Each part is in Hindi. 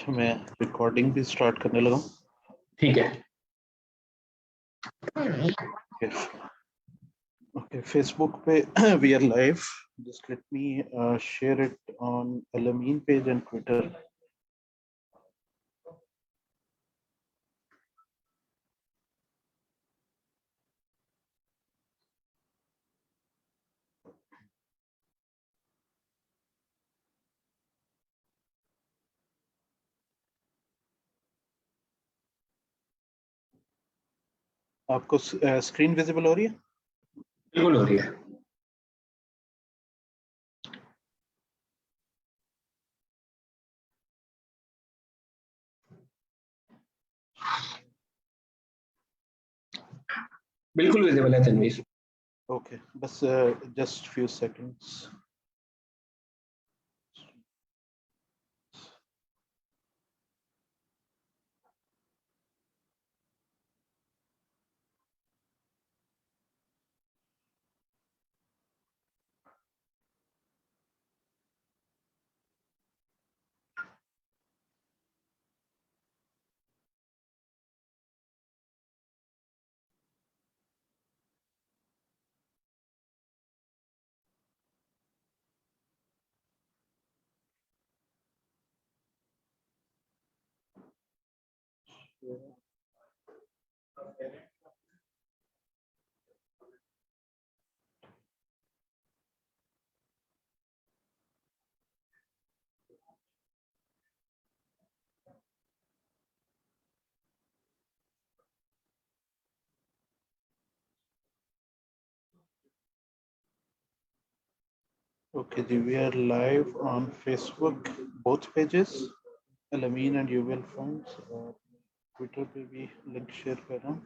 अच्छा, मैं रिकॉर्डिंग भी स्टार्ट करने लगा हूँ। ठीक है। ओके, फेसबुक पे we are live. Just let me share it on Alameen page and Twitter. आपको स्क्रीन विजिबल हो रही है? बिल्कुल हो रही है। बिल्कुल विजिबल है तनवीर। ओके, बस just few seconds. Okay, we are live on Facebook, both pages, Alameen and UBL Funds. और ट्विटर पे भी लिंक शेयर कर रहा हूँ.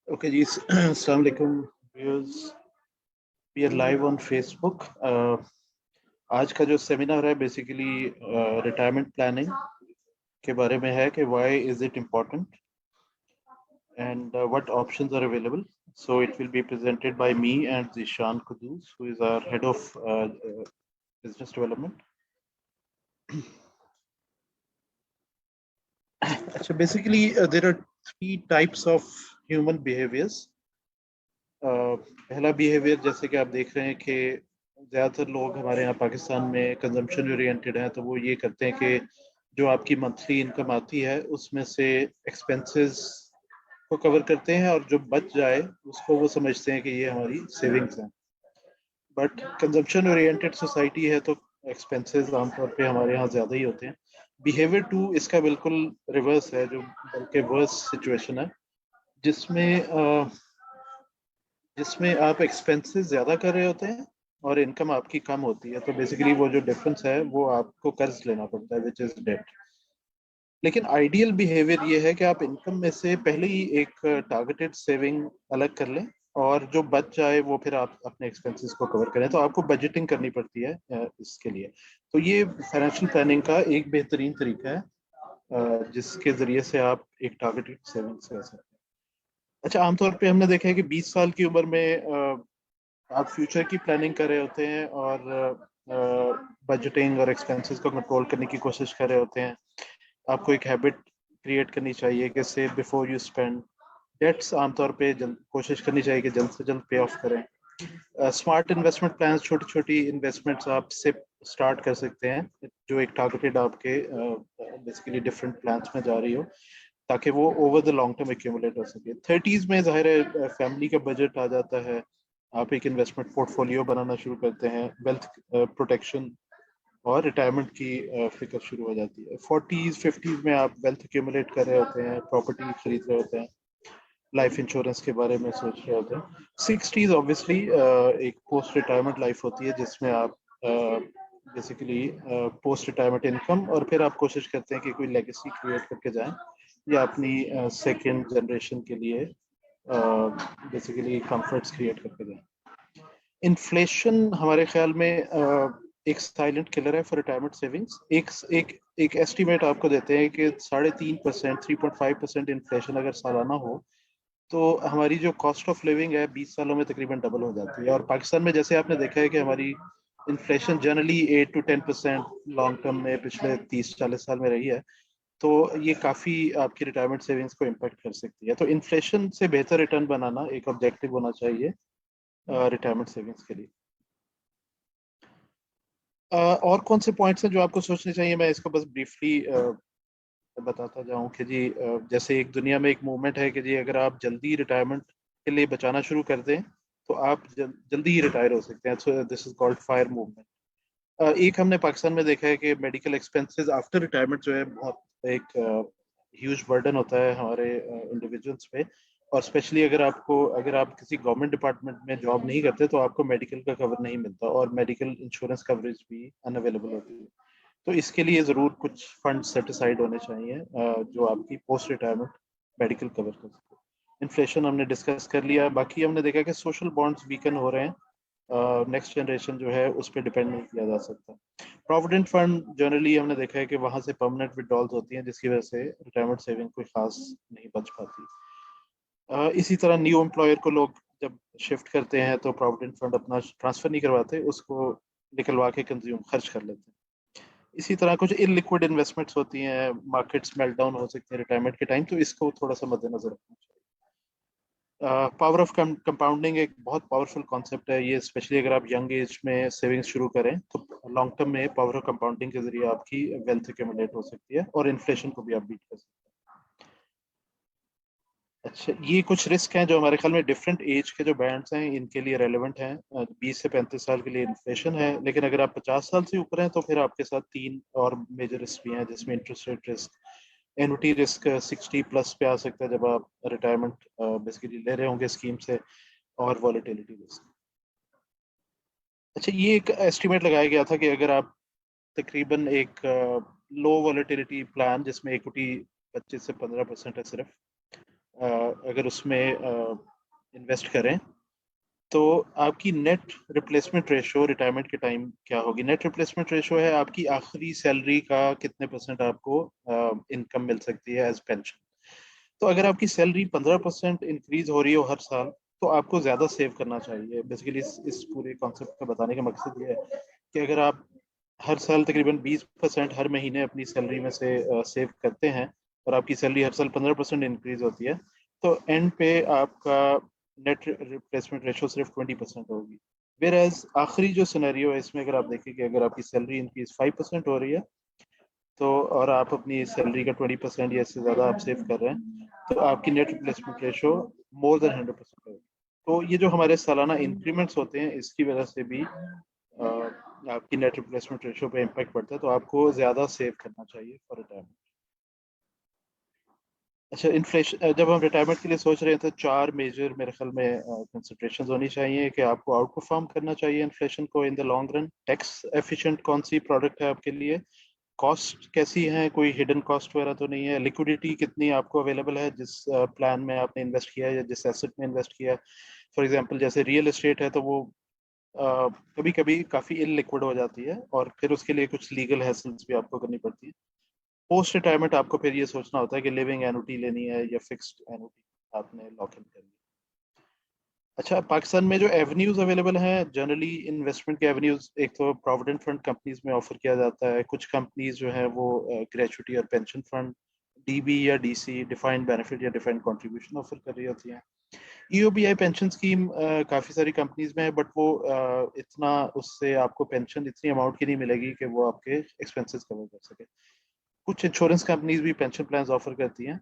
ओके जी, अस्सलाम वालेकुम viewers. We are live on Facebook. आज का जो सेमिनार है बेसिकली रिटायरमेंट प्लानिंग के बारे में है कि why is it important and what options are available. So it will be presented by me and Zishan Kudus, who is our head of business development. So basically, there are three types of human behaviors. पहला बिहेवियर जैसे कि आप देख रहे हैं कि ज़्यादातर लोग हमारे यहाँ पाकिस्तान में कंजम्पशन ओरिएंटेड हैं, तो वो ये करते हैं कि जो आपकी मंथली इनकम आती है उसमें से एक्सपेंसेस को कवर करते हैं और जो बच जाए उसको वो समझते हैं कि ये हमारी सेविंग्स हैं. बट कंजम्पशन ओरिएंटेड सोसाइटी है तो एक्सपेंसेस आमतौर पे हमारे यहाँ ज़्यादा ही होते हैं. बिहेवियर टू इसका बिल्कुल रिवर्स है, जो बल्कि वर्स सिचुएशन है, जिसमें जिसमें आप एक्सपेंसेस ज़्यादा कर रहे होते हैं और इनकम आपकी कम होती है. तो बेसिकली वो जो डिफरेंस है वो आपको कर्ज लेना पड़ता है, विच इज़ डेट. लेकिन आइडियल बिहेवियर ये है कि आप इनकम में से पहले ही एक टारगेटेड सेविंग अलग कर लें और जो बच जाए वो फिर आप अपने एक्सपेंसेस को कवर करें. तो आपको बजटिंग करनी पड़ती है इसके लिए. तो ये फाइनेंशियल प्लानिंग का एक बेहतरीन तरीका है जिसके ज़रिए से आप एक टारगेटेड सेविंग्स कर सकते हैं. अच्छा, आमतौर पे हमने देखा है कि 20 साल की उम्र में आप फ्यूचर की प्लानिंग कर रहे होते हैं और बजटिंग और एक्सपेंसेस को कंट्रोल करने की कोशिश कर रहे होते हैं. आपको एक हैबिट क्रिएट करनी चाहिए कि save before you spend. That's आमतौर पे कोशिश करनी चाहिए कि जल्द से जल्द पे ऑफ करें. स्मार्ट इन्वेस्टमेंट प्लान, छोटी छोटी इन्वेस्टमेंट्स आप से स्टार्ट कर सकते हैं जो एक टारगेटेड आपके बेसिकली डिफरेंट प्लान्स में जा रही हो, ताकि वो over the long term accumulate हो सके. 30s में ज़ाहिर है फैमिली का बजट आ जाता है आप एक इन्वेस्टमेंट पोर्टफोलियो बनाना शुरू करते हैं, वेल्थ प्रोटेक्शन और रिटायरमेंट की फिक्र शुरू हो जाती है। 40s 50s में आप वेल्थ एक्यूमुलेट कर रहे होते हैं, प्रॉपर्टी खरीद रहे होते हैं, लाइफ इंश्योरेंस के बारे में सोच रहे होते हैं। 60s ऑब्वियसली एक पोस्ट रिटायरमेंट लाइफ होती है जिसमें आप बेसिकली पोस्ट रिटायरमेंट इनकम और फिर आप कोशिश करते हैं कि कोई लेगेसी क्रिएट करके जाएं या अपनी सेकेंड जनरेशन के लिए बेसिकली कंफर्ट्स क्रिएट करके जाएं। इन्फ्लेशन हमारे ख्याल में एक साइलेंट किलर है फॉर रिटायरमेंट सेविंग्स। एक एस्टीमेट आपको देते हैं कि 3.5% 3.5% इन्फ्लेशन अगर सालाना हो तो हमारी जो कॉस्ट ऑफ लिविंग है 20 सालों में तकरीबन डबल हो जाती है। और पाकिस्तान में जैसे आपने देखा है कि हमारी inflation generally 8 to 10% long term में पिछले 30-40 साल में रही है, तो ये काफ़ी आपकी रिटायरमेंट सेविंग्स को इम्पेक्ट कर सकती है। तो इन्फ्लेशन से बेहतर रिटर्न बनाना एक ऑब्जेक्टिव होना चाहिए रिटायरमेंट सेविंग्स के लिए। और कौन से पॉइंट्स हैं जो आपको सोचने चाहिए, मैं इसको बस ब्रीफली बताता जाऊं कि जी जैसे एक दुनिया में एक मूवमेंट है कि जी अगर आप जल्दी रिटायरमेंट के लिए बचाना शुरू कर दें तो आप जल्दी ही रिटायर हो सकते हैं। So this is called fire movement. एक हमने पाकिस्तान में देखा है कि मेडिकल एक्सपेंसेस आफ्टर रिटायरमेंट जो है बहुत एक ह्यूज बर्डन होता है हमारे इंडिविजुअल्स पे। और स्पेशली अगर आप किसी गवर्नमेंट डिपार्टमेंट में जॉब नहीं करते तो आपको मेडिकल का कवर नहीं मिलता और मेडिकल इंश्योरेंस कवरेज भी अनअवेलेबल होती है। तो इसके लिए ज़रूर कुछ फंड सेट असाइड होने चाहिए जो आपकी पोस्ट रिटायरमेंट मेडिकल कवर कर सके। इन्फ्लेशन हमने डिस्कस कर लिया। बाकी हमने देखा कि सोशल बॉन्ड्स वीकन हो रहे हैं, नेक्स्ट जनरेशन जो है उस पर डिपेंड नहीं किया जा सकता। प्रोविडेंट फंड जनरली हमने देखा है कि वहां से परमानेंट विड्रॉल्स होती हैं जिसकी वजह से रिटायरमेंट सेविंग कोई खास नहीं बच पाती। इसी तरह न्यू एम्प्लॉयर को लोग जब शिफ्ट करते हैं तो प्रोविडेंट फंड अपना ट्रांसफर नहीं करवाते, उसको निकलवा के कंज्यूम खर्च कर लेते हैं। इसी तरह कुछ इलिक्विड इन्वेस्टमेंट्स होती हैं, मार्केट्स मेल्टडाउन हो सकते हैं रिटायरमेंट के टाइम, तो इसको थोड़ा सा मद्देनजर रखना चाहिए। पावर ऑफ कंपाउंडिंग एक बहुत पावरफुल कॉन्सेप्ट है ये, स्पेशली अगर आप यंग एज में सेविंग्स शुरू करें तो लॉन्ग टर्म में पावर ऑफ कंपाउंडिंग के जरिए आपकी वेल्थ एक्यूमुलेट हो सकती है और इन्फ्लेशन को भी आप बीट कर सकते हैं। अच्छा, ये कुछ रिस्क हैं जो हमारे ख्याल में डिफरेंट एज के जो बैंड्स हैं इनके लिए रेलेवेंट हैं। 20 से 35 साल के लिए इन्फ्लेशन है, लेकिन अगर आप 50 साल से ऊपर हैं तो फिर आपके साथ तीन और मेजर रिस्क भी हैं जिसमें interest rate risk, annuity risk 60+ पे आ सकता है जब आप रिटायरमेंट बेसिकली ले रहे होंगे स्कीम से, और वॉलेटिलिटी रिस्क। अच्छा, ये एक एस्टिमेट लगाया गया था कि अगर आप तकरीबन एक लो वॉलेटिलिटी प्लान जिसमें इक्विटी 25 से 15% है सिर्फ, अगर उसमें इन्वेस्ट करें तो आपकी नेट रिप्लेसमेंट रेशो रिटायरमेंट के टाइम क्या होगी। नेट रिप्लेसमेंट रेशो है आपकी आखिरी सैलरी का कितने परसेंट आपको इनकम मिल सकती है एज पेंशन। तो अगर आपकी सैलरी 15% इंक्रीज हो रही हो हर साल तो आपको ज्यादा सेव करना चाहिए। बेसिकली इस पूरे कॉन्सेप्ट का बताने का मकसद ये है कि अगर आप हर साल तकरीबन 20% हर महीने अपनी सैलरी में से सेव करते हैं और आपकी सैलरी हर साल 15% इंक्रीज होती है तो एंड पे आपका नेट रिप्लेसमेंट रेशो सिर्फ 20% होगी। वेर एज आखिरी जो सिनेरियो है इसमें अगर आप देखें कि अगर आपकी सैलरी इंक्रीज 5% हो रही है तो और आप अपनी सैलरी का 20% या इससे ज़्यादा आप सेव कर रहे हैं तो आपकी net replacement ratio more than 100% होगी। तो ये जो हमारे सालाना इंक्रीमेंट्स होते हैं इसकी वजह से भी आपकी नेट रिप्लेसमेंट रेशो पे इम्पैक्ट पड़ता है, तो आपको ज़्यादा सेव करना चाहिए फॉर रिटायरमेंट। अच्छा, इन्फ्लेशन जब हम रिटायरमेंट के लिए सोच रहे हैं तो चार मेजर मेरे ख्याल में कंसिडरेशंस होनी चाहिए कि आपको आउट परफॉर्म करना चाहिए इन्फ्लेशन को in the long run. Tax efficient कौन सी प्रोडक्ट है आपके लिए, कॉस्ट कैसी है, कोई हिडन कॉस्ट वगैरह तो नहीं है, लिक्विडिटी कितनी आपको अवेलेबल है जिस प्लान में आपने इन्वेस्ट किया है या जिस एसेट में इन्वेस्ट किया है। फॉर एग्जांपल जैसे रियल एस्टेट है तो वो कभी कभी काफ़ी इल लिक्विड हो जाती है और फिर उसके लिए कुछ लीगल हैसल्स भी आपको करनी पड़ती है। पोस्ट रिटायरमेंट आपको फिर ये सोचना होता है कि लिविंग एनुटी लेनी है या फिक्स्ड एनुटी आपने लॉक इन करनी है। अच्छा, पाकिस्तान में जो एवेन्यूज अवेलेबल हैं जनरली इन्वेस्टमेंट के एवेन्यूज, एक तो प्रोविडेंट फंड कंपनीज में ऑफर किया जाता है, कुछ कंपनीज जो है वो ग्रेचुटी और पेंशन फंड डीबी या डीसी डिफाइंड बेनिफिट या डिफाइंड कंट्रीब्यूशन ऑफर कर रही होती हैं। ईओबीआई पेंशन स्कीम काफ़ी सारी कंपनीज में है बट वो इतना उससे आपको पेंशन इतनी अमाउंट की नहीं मिलेगी कि वो आपके एक्सपेंसेस कवर कर सके। कुछ इंश्योरेंस कंपनीज भी पेंशन प्लान्स ऑफर करती हैं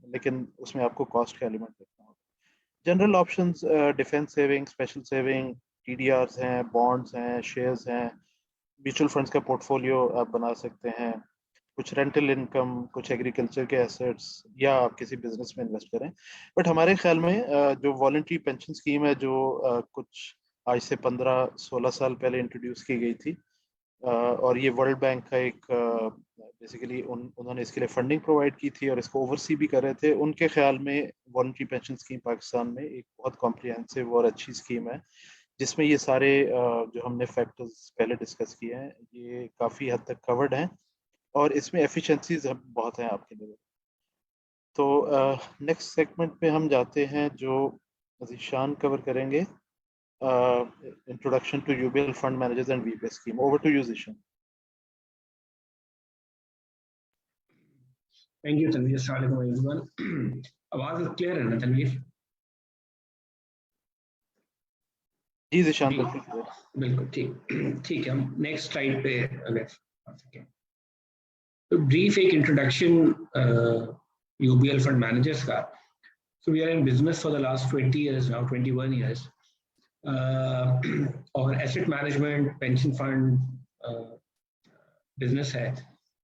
लेकिन उसमें आपको कॉस्ट का एलिमेंट रखना होगा। General options defence saving, special saving, TDRs हैं, बॉन्ड्स हैं, शेयर्स हैं, म्यूचुअल फंड्स का पोर्टफोलियो आप बना सकते हैं, कुछ रेंटल इनकम, कुछ एग्रीकल्चर के एसेट्स, या आप किसी बिजनेस में इन्वेस्ट करें। बट हमारे ख्याल में जो वॉलंटरी पेंशन स्कीम है, जो कुछ आज से 15-16 साल पहले इंट्रोड्यूस की गई थी, और ये वर्ल्ड बैंक का एक बेसिकली उन्होंने इसके लिए फंडिंग प्रोवाइड की थी और इसको ओवरसी भी कर रहे थे। उनके ख्याल में वॉलंटरी पेंशन स्कीम पाकिस्तान में एक बहुत कॉम्प्रिहेंसिव और अच्छी स्कीम है, जिसमें ये सारे जो हमने फैक्टर्स पहले डिस्कस किए हैं ये काफ़ी हद तक कवर्ड हैं, और इसमें एफिशिएंसीज बहुत हैं आपके लिए। तो नेक्स्ट सेगमेंट में हम जाते हैं, जो ज़ीशान कवर करेंगे, introduction to UBL fund managers and VPS scheme. Over to you Zeeshan. Thank you Tanveer. अस्सलाम वालेकुम एवरीवन। आवाज क्लियर है ना तनवीर? जी ज़ीशान, जी बिल्कुल। बिल्कुल ठीक है। हम नेक्स्ट स्लाइड पे अगर आ सकें तो ब्रीफ एक इंट्रोडक्शन यूबीएल फंड मैनेजर्स का। So we are in business for the last 20 years now, 21 years. और asset management, pension fund business है,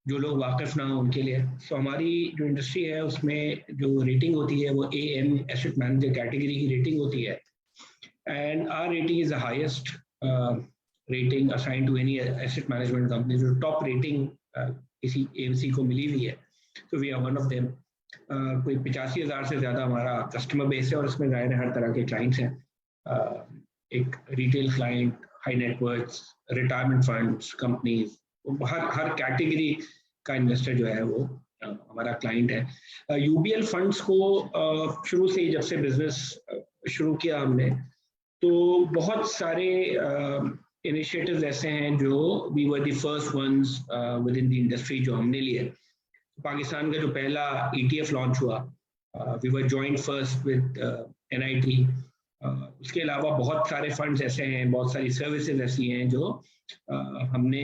जो लोग वाकिफ ना हो उनके लिए। सो हमारी जो इंडस्ट्री है उसमें जो रेटिंग होती है वो AM एसेट मैनेजर कैटेगरी की रेटिंग होती है, and our rating is the highest rating assign to any asset management company. जो टॉप रेटिंग किसी AMC को मिली हुई है, तो we are one of them. कोई 85,000 से ज़्यादा हमारा कस्टमर बेस है, और इसमें ज़ाहिर है हर तरह के क्लाइंट्स हैं। एक retail client, high net worth, retirement funds, companies, हर कैटेगरी का इन्वेस्टर जो है वो हमारा क्लाइंट है। यूबीएल फंड्स को शुरू से ही, जब से बिजनेस शुरू किया हमने, तो बहुत सारे इनिशिएटिव्स ऐसे हैं जो we were the first ones within the industry जो हमने लिए। पाकिस्तान का जो पहला ETF लॉन्च हुआ, we were joint first with NIT। उसके अलावा बहुत सारे फंड्स ऐसे हैं, बहुत सारी सर्विसेज ऐसी हैं जो हमने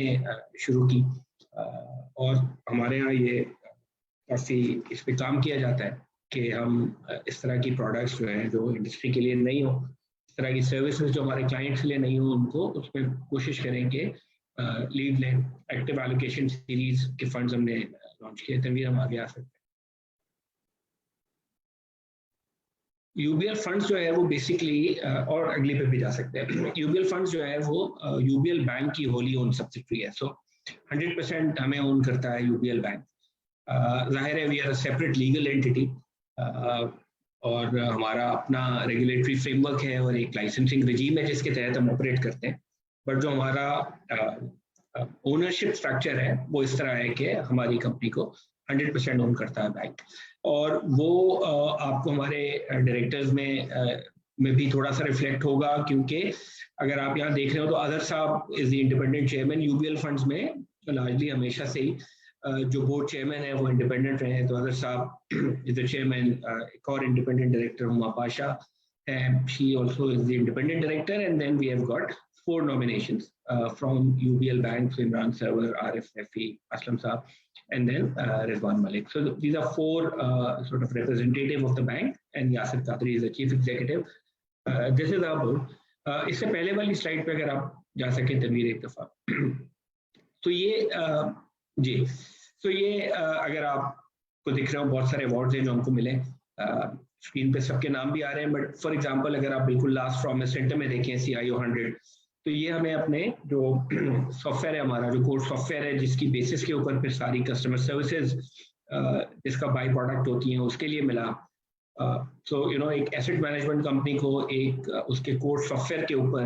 शुरू की, और हमारे यहाँ ये काफ़ी इस पे काम किया जाता है कि हम इस तरह की प्रोडक्ट्स जो हैं, जो इंडस्ट्री के लिए नहीं हो, इस तरह की सर्विसेज जो हमारे क्लाइंट्स के लिए नहीं हो, उनको उसमें कोशिश करें कि लीड लें। एक्टिव एलोकेशन सीरीज के फंड्स हमने लॉन्च किए। तनवीर, हम आगे आ सकते हैं। यूबीएल फंड्स जो है वो बेसिकली, और अगले पे भी जा सकते हैं, यूबीएल फंड्स जो है वो यूबीएल बैंक की होली ओन सब्सिडियरी है। सो 100% हमें ओन करता है यूबीएल बैंक। जाहिर है we are separate legal entity, और हमारा अपना रेगुलेटरी फ्रेमवर्क है और एक लाइसेंसिंग रजीम है जिसके तहत हम ऑपरेट करते हैं। बट जो हमारा ओनरशिप स्ट्रक्चर है वो इस तरह है कि हमारी कंपनी को 100% ओन करता है बैंक, और वो आपको हमारे डायरेक्टर्स में भी थोड़ा सा रिफ्लेक्ट होगा, क्योंकि अगर आप यहाँ देख रहे हो तो अदर साहब is the independent chairman. UBL funds में लार्जली हमेशा से ही जो बोर्ड चेयरमैन है वो इंडिपेंडेंट रहे हैं। तो अदर साहब इज द चेयरमैन। एक और इंडिपेंडेंट डायरेक्टर हुमा पाशा है, she also is the independent director. And then we have got 4 nominations from UBL Bank, so Imran Sarwar, Arif Rafi, Aslam Saab, and then Rizwan Malik. So these are 4 sort of representative of the bank, and Yasir Qadri is the chief executive. This is our board. इससे पहले वाली स्लाइड पे अगर आप जा सकें तनवीर एक दफा, तो ये जी, तो ये अगर आपको दिख रहे हो बहुत सारे अवार्ड्स हैं जो हमको मिले। स्क्रीन पे सबके नाम भी आ रहे हैं, बट फॉर एग्जांपल अगर आप बिल्कुल लास्ट प्रॉमिस सेंटर में देखें CIO 100, तो ये हमें अपने जो सॉफ्टवेयर है, हमारा जो कोर सॉफ्टवेयर है जिसकी बेसिस के ऊपर फिर सारी कस्टमर सर्विसेज इसका बाई प्रोडक्ट होती हैं, उसके लिए मिला। सो यू नो, एक एसेट मैनेजमेंट कंपनी को एक उसके कोर सॉफ्टवेयर के ऊपर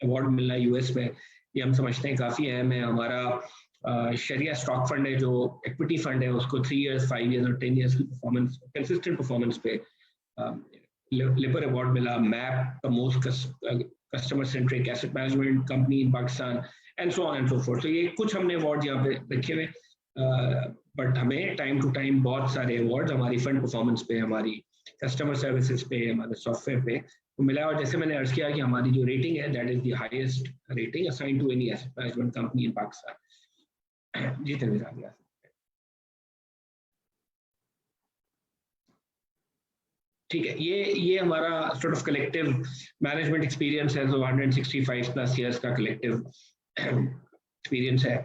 अवार्ड मिलना US में, ये हम समझते हैं काफ़ी अहम है। हमारा शरिया स्टॉक फंड है, जो इक्विटी फंड है, उसको 3 years, 5 years और 10 years की परफॉर्मेंस, कंसिस्टेंट परफॉर्मेंस पे लिपर अवार्ड मिला। Map the most customer centric asset management company in Pakistan, and so on and so fourth. तो ये कुछ हमने अवार्ड यहाँ पे रखे हुए, बट हमें टाइम टू टाइम बहुत सारे अवार्ड हमारी फंड परफॉर्मेंस पे, हमारी कस्टमर सर्विसेज पे, हमारे सॉफ्टवेयर पे तो मिला। और जैसे मैंने अर्ज किया कि हमारी जो रेटिंग है that is the highest rating assign to any asset management company in Pakistan. जी तनवीर, आ गया। ठीक है, ये हमारा sort of collective management experience है, so 165 plus years का collective experience है।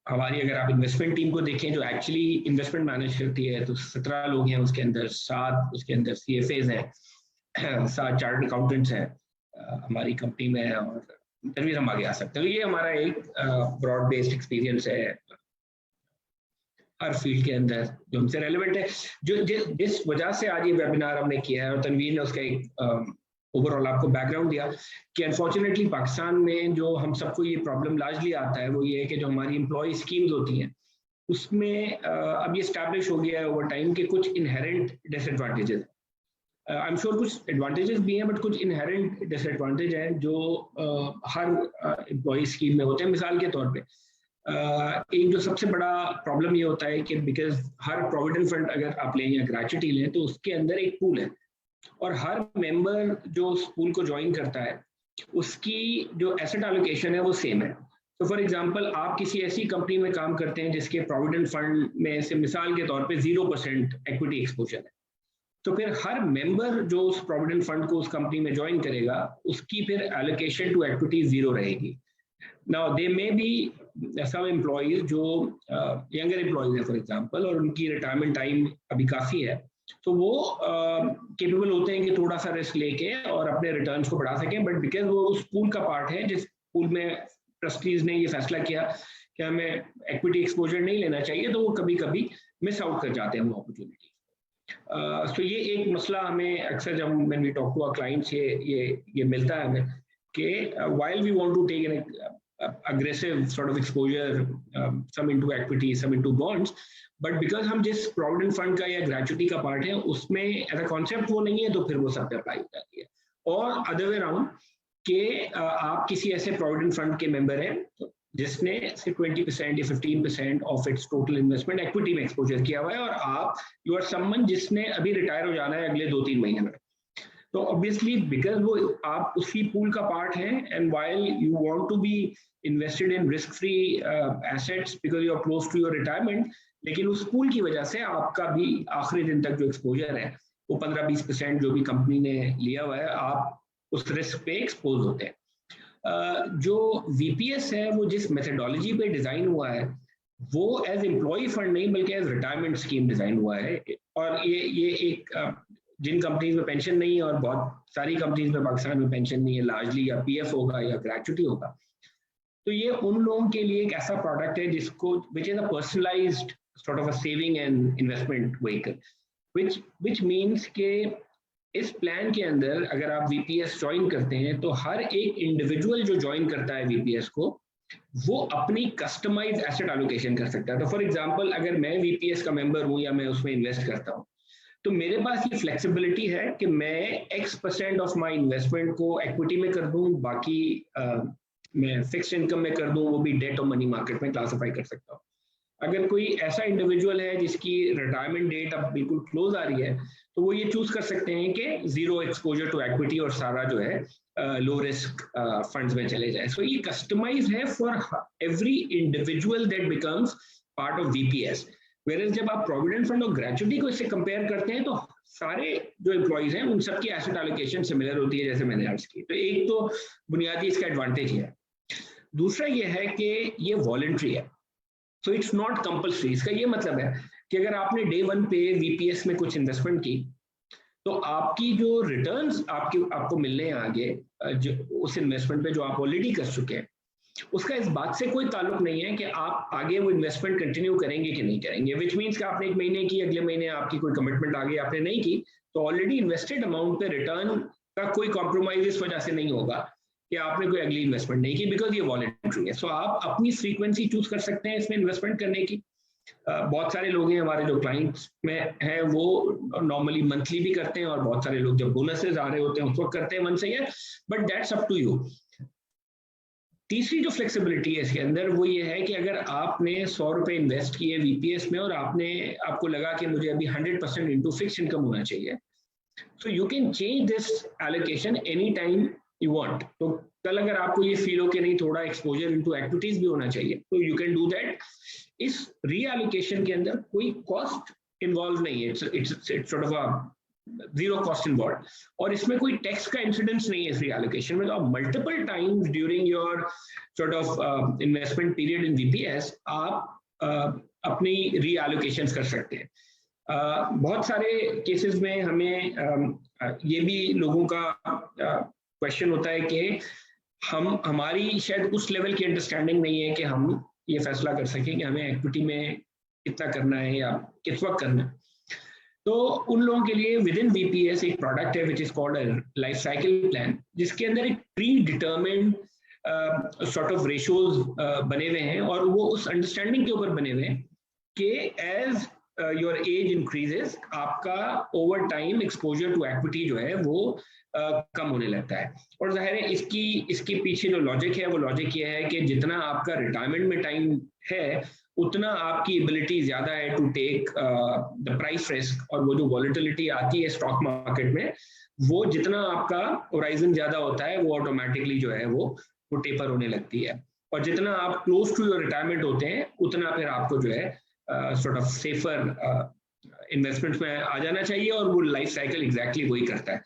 हमारी अगर आप इन्वेस्टमेंट टीम को देखें जो एक्चुअली इन्वेस्टमेंट मैनेज करती है, तो 17 लोग हैं, उसके अंदर 7 उसके अंदर CFAs हैं, 7 चार्टर्ड अकाउंटेंट्स हैं हमारी कंपनी में, और तनवीर हम आगे आ सकते हैं। तो ये हमारा एक ब्रॉड बेस्ड एक्सपीरियंस है हर फील्ड के अंदर जो हमसे रेलेवेंट है, जो जिस वजह से आज ये वेबिनार हमने किया है, और तनवीर ने उसका एक ओवरऑल आपको बैकग्राउंड दिया कि अनफॉर्चुनेटली पाकिस्तान में जो हम सबको ये प्रॉब्लम लार्जली आता है वो ये है कि जो हमारी एम्प्लॉय स्कीम्स होती हैं उसमें अब ये स्टैब्लिश हो गया है ओवर टाइम कि कुछ inherent disadvantages, I am sure कुछ एडवांटेजेस भी हैं बट कुछ इनहेरेंट डिसएडवांटेज हैं जो हर एम्प्लॉय स्कीम में होते हैं। मिसाल के तौर पे एक जो सबसे बड़ा प्रॉब्लम ये होता है कि बिकॉज हर प्रोविडेंट फंड अगर आप लें या ग्रेच्युटी लें तो उसके अंदर एक पूल है और हर मेंबर जो उस पूल को ज्वाइन करता है उसकी जो एसेट एलोकेशन है वो सेम है। तो फॉर एग्जांपल आप किसी ऐसी कंपनी में काम करते हैं जिसके प्रोविडेंट फंड में से मिसाल के तौर पे 0% इक्विटी एक्सपोजर है, तो फिर हर मेंबर जो उस प्रोविडेंट फंड को उस कंपनी में ज्वाइन करेगा उसकी फिर एलोकेशन टू इक्विटी 0 रहेगी। Now they may be some employees जो यंगर एम्प्लॉइज है फॉर एग्जांपल, और उनकी रिटायरमेंट टाइम अभी काफ़ी है, तो वो कैपेबल होते हैं कि थोड़ा सा रिस्क लेके और अपने रिटर्न्स को बढ़ा सकें, बट बिकॉज वो उस पूल का पार्ट है जिस पूल में ट्रस्टीज ने ये फैसला किया कि हमें इक्विटी एक्सपोजर नहीं लेना चाहिए, तो वो कभी कभी मिस आउट कर जाते हैं वो अपॉर्चुनिटी। तो ये एक मसला हमें अक्सर जब when we talk to our clients ये मिलता है हमें कि while we want to take an aggressive sort of exposure, some into equity, some into bonds, but because हम जिस प्रोविडेंट फंड का या ग्रेच्युटी का पार्ट है उसमें एज अ कॉन्सेप्ट वो नहीं है, तो फिर वो सब पे अप्लाई हो जाती है। और अदर वे राउंड कि आप किसी ऐसे प्रोविडेंट फंड के मेंबर हैं जिसने सिर्फ 20% या 15% of its total investment equity में एक्सपोजर किया हुआ है, और आप यू आर समवन जिसने अभी रिटायर हो जाना है अगले 2-3 महीने में, तो ऑब्वियसली बिकॉज वो आप उसी पूल का पार्ट हैं and while you want to be invested in risk free assets because you are close to your retirement, लेकिन उस पूल की वजह से आपका भी आखिरी दिन तक जो एक्सपोजर है वो 15-20% जो भी कंपनी ने लिया हुआ है आप उस रिस्क पे एक्सपोज होते हैं। जो VPS है वो जिस मेथडोलॉजी पे डिजाइन हुआ है वो एज एम्प्लॉय फंड नहीं बल्कि एज रिटायरमेंट स्कीम डिजाइन हुआ है, और ये एक जिन कंपनीज में पेंशन नहीं है, और बहुत सारी कंपनीज में पाकिस्तान में पेंशन नहीं है, लार्जली या PF होगा या ग्रेच्युटी होगा, तो ये उन लोगों के लिए एक ऐसा प्रोडक्ट है जिसको which is a personalised sort of a saving and investment vehicle, which means के इस प्लान के अंदर अगर आप VPS ज्वाइन करते हैं तो हर एक इंडिविजुअल जो ज्वाइन करता है VPS को वो अपनी कस्टमाइज एसेट एलोकेशन कर सकता है। तो फॉर एग्जांपल अगर मैं VPS का मेंबर हूं या मैं उसमें इन्वेस्ट करता हूं तो मेरे पास ये फ्लेक्सिबिलिटी है कि मैं X% ऑफ माई इन्वेस्टमेंट को इक्विटी में कर दूं, बाकी मैं फिक्स्ड इनकम में कर दूं, वो भी डेट और मनी मार्केट में क्लासिफाई कर सकता हूँ। अगर कोई ऐसा इंडिविजुअल है जिसकी रिटायरमेंट डेट अब बिल्कुल क्लोज आ रही है तो वो ये चूज कर सकते हैं कि 0 एक्सपोजर टू इक्विटी और सारा जो है लो रिस्क फंड्स में चले जाए। सो ये कस्टमाइज है for every individual that becomes part of VPS। Where जब आप प्रोविडेंट फंड और ग्रेच्युटी को इससे कंपेयर करते हैं तो सारे जो एम्प्लॉइज हैं उन सबकी एसेट एलोकेशन सिमिलर होती है जैसे मैंने अर्ज की। तो एक तो बुनियादी इसका एडवांटेज है। दूसरा ये है कि ये वॉलंटरी है, सो इट्स नॉट कंपल्सरी। इसका ये मतलब है कि अगर आपने डे 1 पे VPS में कुछ इन्वेस्टमेंट की तो आपकी जो रिटर्न्स आपको मिलने हैं आगे जो उस इन्वेस्टमेंट पे जो आप ऑलरेडी कर चुके हैं उसका इस बात से कोई ताल्लुक नहीं है कि आप आगे वो इन्वेस्टमेंट कंटिन्यू करेंगे कि नहीं करेंगे, विच मीन्स कि आपने 1 महीने की, अगले महीने आपकी कोई कमिटमेंट आ गई आपने नहीं की तो ऑलरेडी इन्वेस्टेड अमाउंट पे रिटर्न का कोई कॉम्प्रोमाइज इस वजह से नहीं होगा कि आपने कोई अगली इन्वेस्टमेंट नहीं की, बिकॉज ये वॉलंटरी है। सो आप अपनी फ्रीक्वेंसी चूज कर सकते हैं इसमें इन्वेस्टमेंट करने की। बहुत सारे लोग हैं हमारे जो क्लाइंट्स में हैं वो नॉर्मली मंथली भी करते हैं, और बहुत सारे लोग जब बोनसेस आ रहे होते हैं उस वक्त करते हैं मंथ से year, but that's up to you. तीसरी जो फ्लेक्सिबिलिटी है इसके अंदर वो ये है कि अगर आपने 100 रुपए इन्वेस्ट किए VPS में और आपको लगा कि मुझे अभी 100% इनटू फिक्स्ड इनकम होना चाहिए, so you can change this allocation any time you want. तो कल अगर आपको ये फील हो कि नहीं थोड़ा एक्सपोजर इनटू एक्टिविटीज भी होना चाहिए तो यू कैन डू दैट। इस रीएलोकेशन के अंदर कोई कॉस्ट इन्वॉल्व नहीं है, it's sort of a zero cost involve, और इसमें कोई टैक्स का इंसिडेंस नहीं है इस रीएलोकेशन में। तो आप multiple times during your sort of investment period in VPS आप अपनी रीएलोकेशंस कर सकते हैं। बहुत सारे केसेस में हमें ये भी लोगों का क्वेश्चन होता है कि हमारी शायद उस लेवल की अंडरस्टैंडिंग नहीं है कि हम ये फैसला कर सकें कि हमें इक्विटी में कितना करना है या किस वक्त करना है। तो उन लोगों के लिए विद इन वीपीएस एक प्रोडक्ट है which is called life cycle plan, जिसके अंदर एक pre determined sort of ratios बने हुए हैं, और वो उस अंडरस्टैंडिंग के ऊपर बने हुए हैं कि एज योर एज इंक्रीजेस आपका over time exposure to equity जो है वो कम होने लगता है। और जाहिर है इसके पीछे जो लॉजिक है वो लॉजिक ये है कि जितना आपका रिटायरमेंट में टाइम है उतना आपकी एबिलिटी ज्यादा है to take the price risk, और वो जो वॉलेटिलिटी आती है स्टॉक मार्केट में वो जितना आपका होराइजन ज्यादा होता है वो ऑटोमेटिकली जो है वो टेपर होने लगती है, और जितना आप क्लोज टू योर रिटायरमेंट होते हैं उतना फिर आपको जो है सॉर्ट ऑफ सेफर इन्वेस्टमेंट्स में आ जाना चाहिए, और वो लाइफ साइकिल एग्जैक्टली वही करता है।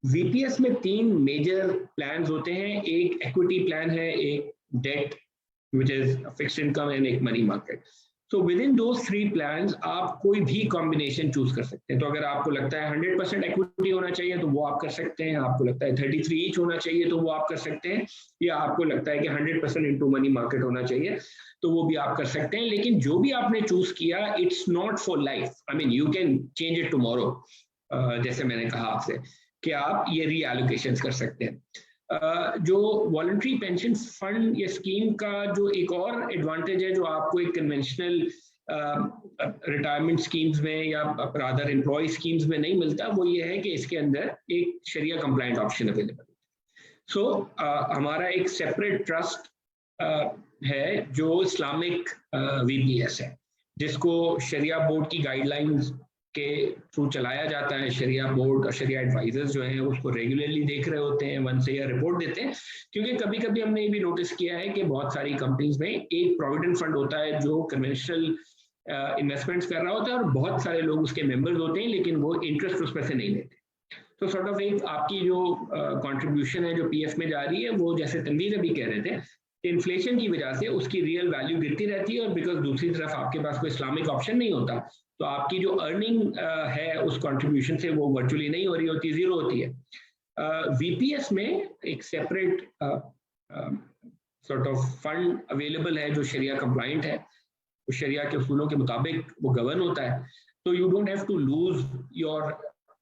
वीपीएस में 3 मेजर प्लान्स होते हैं, एक इक्विटी प्लान है, एक debt which is fixed income and एक money market. So within those 3 plans आप कोई भी कॉम्बिनेशन चूज कर सकते हैं। तो अगर आपको लगता है 100% इक्विटी होना चाहिए तो वो आप कर सकते हैं, आपको लगता है 33 ईच होना चाहिए तो वो आप कर सकते हैं, या आपको लगता है कि 100% इनटू मनी मार्केट होना चाहिए तो वो भी आप कर सकते हैं। लेकिन जो भी आपने चूज किया it's not for life, I mean you can change it tomorrow, जैसे मैंने कहा आपसे कि आप ये रीएलोकेशन कर सकते हैं। जो वॉलंटरी पेंशन फंड या स्कीम का जो एक और एडवांटेज है जो आपको एक कन्वेंशनल रिटायरमेंट स्कीम्स में या अदर एम्प्लॉय स्कीम्स में नहीं मिलता, वो ये है कि इसके अंदर एक शरिया कंप्लायंट ऑप्शन अवेलेबल है। सो हमारा एक सेपरेट ट्रस्ट है जो इस्लामिक वीपीएस है, जिसको शरिया बोर्ड की गाइडलाइंस के थ्रू चलाया जाता है। शरिया बोर्ड और शरिया एडवाइजर्स जो हैं उसको रेगुलरली देख रहे होते हैं, वन से या रिपोर्ट देते हैं, क्योंकि कभी कभी हमने ये भी नोटिस किया है कि बहुत सारी कंपनीज में एक प्रोविडेंट फंड होता है जो कन्वेंशनल इन्वेस्टमेंट्स कर रहा होता है, और बहुत सारे लोग उसके मेंबर्स होते हैं लेकिन वो इंटरेस्ट उसमें से नहीं लेते। तो सॉर्ट ऑफ एक आपकी जो कंट्रीब्यूशन है जो पीएफ में जा रही है वो, जैसे तनवीर अभी कह रहे थे, इन्फ्लेशन की वजह से उसकी रियल वैल्यू गिरती रहती है, और बिकॉज दूसरी तरफ आपके पास कोई इस्लामिक ऑप्शन नहीं होता तो आपकी जो अर्निंग है उस कंट्रीब्यूशन से वो वर्चुअली नहीं हो रही होती, जीरो होती है। वीपीएस में एक separate sort of fund available है जो शरिया कंप्लाइंट है, शरिया के उसूलों के मुताबिक वो गवर्न होता है, तो you don't have to lose your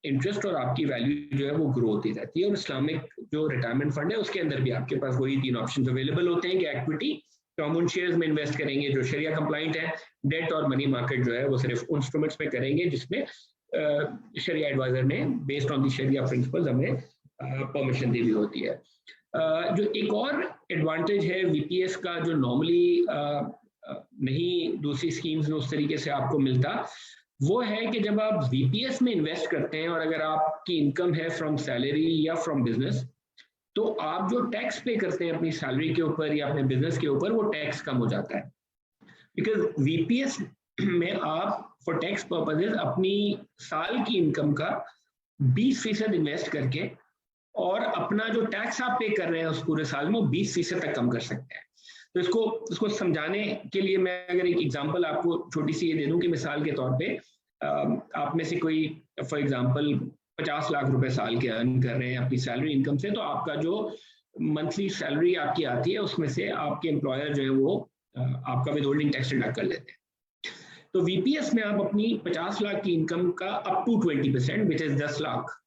interest, और आपकी वैल्यू जो है वो ग्रो होती रहती है। और इस्लामिक जो रिटायरमेंट फंड है उसके अंदर भी आपके पास वही 3 ऑप्शन अवेलेबल होते हैं कि इक्विटी कॉमन शेयर्स में इन्वेस्ट करेंगे जो शरिया कंप्लाइंट है, डेट और मनी मार्केट जो है वो सिर्फ उन इंस्ट्रूमेंट्स में करेंगे जिसमें शरिया एडवाइजर ने बेस्ड ऑन द शरिया प्रिंसिपल्स हमें परमिशन दी हुई होती है। जो एक और एडवांटेज है वीपीएस का जो नॉर्मली नहीं दूसरी स्कीम्स में उस तरीके से आपको मिलता, वो है कि जब आप वीपीएस में इन्वेस्ट करते हैं और अगर आपकी इनकम है फ्रॉम सैलरी या फ्रॉम बिजनेस, तो आप जो टैक्स पे करते हैं अपनी सैलरी के ऊपर या अपने बिजनेस के ऊपर वो टैक्स कम हो जाता है। बिकॉज वीपीएस में आप फॉर टैक्स पर्पजेज अपनी साल की इनकम का 20% इन्वेस्ट करके और अपना जो टैक्स आप पे कर रहे हैं उस पूरे साल में 20% तक कम कर सकते हैं। तो इसको समझाने के लिए मैं अगर एक एग्जांपल आपको छोटी सी ये दे दूं कि मिसाल के तौर पे आप में से कोई फॉर एग्जांपल 50 लाख रुपए साल के अर्न कर रहे हैं अपनी सैलरी इनकम से, तो आपका जो मंथली सैलरी आपकी आती है उसमें से आपके एम्प्लॉयर जो है वो आपका विदहोल्डिंग टैक्स डिडक्ट कर लेते हैं। तो वीपीएस में आप अपनी 50 लाख की इनकम का up to 20% which is 10 lakh,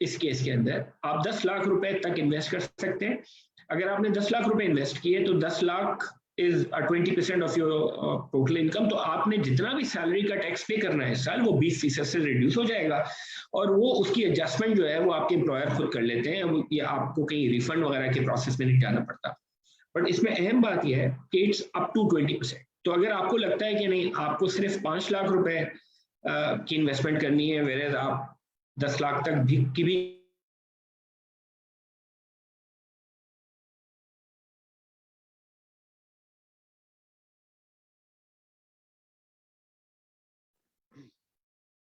इस केस के अंदर आप 10 लाख रुपए तक इन्वेस्ट कर सकते हैं। अगर आपने 10 लाख रुपए इन्वेस्ट किए तो 10 lakh is 20% of your total income, तो आपने जितना भी सैलरी का टैक्स पे करना है इस साल वो 20% से रिड्यूस हो जाएगा, और वो उसकी एडजस्टमेंट जो है वो आपके एम्प्लॉयर खुद कर लेते हैं, या आपको कहीं रिफंड वगैरह के प्रोसेस में नहीं जाना पड़ता। बट इसमें अहम बात यह है कि इट्स अप टू 20%। तो अगर आपको लगता है कि नहीं आपको सिर्फ 5 लाख रुपए की इन्वेस्टमेंट करनी है, वेरेज आप 10 लाख तक भी की भी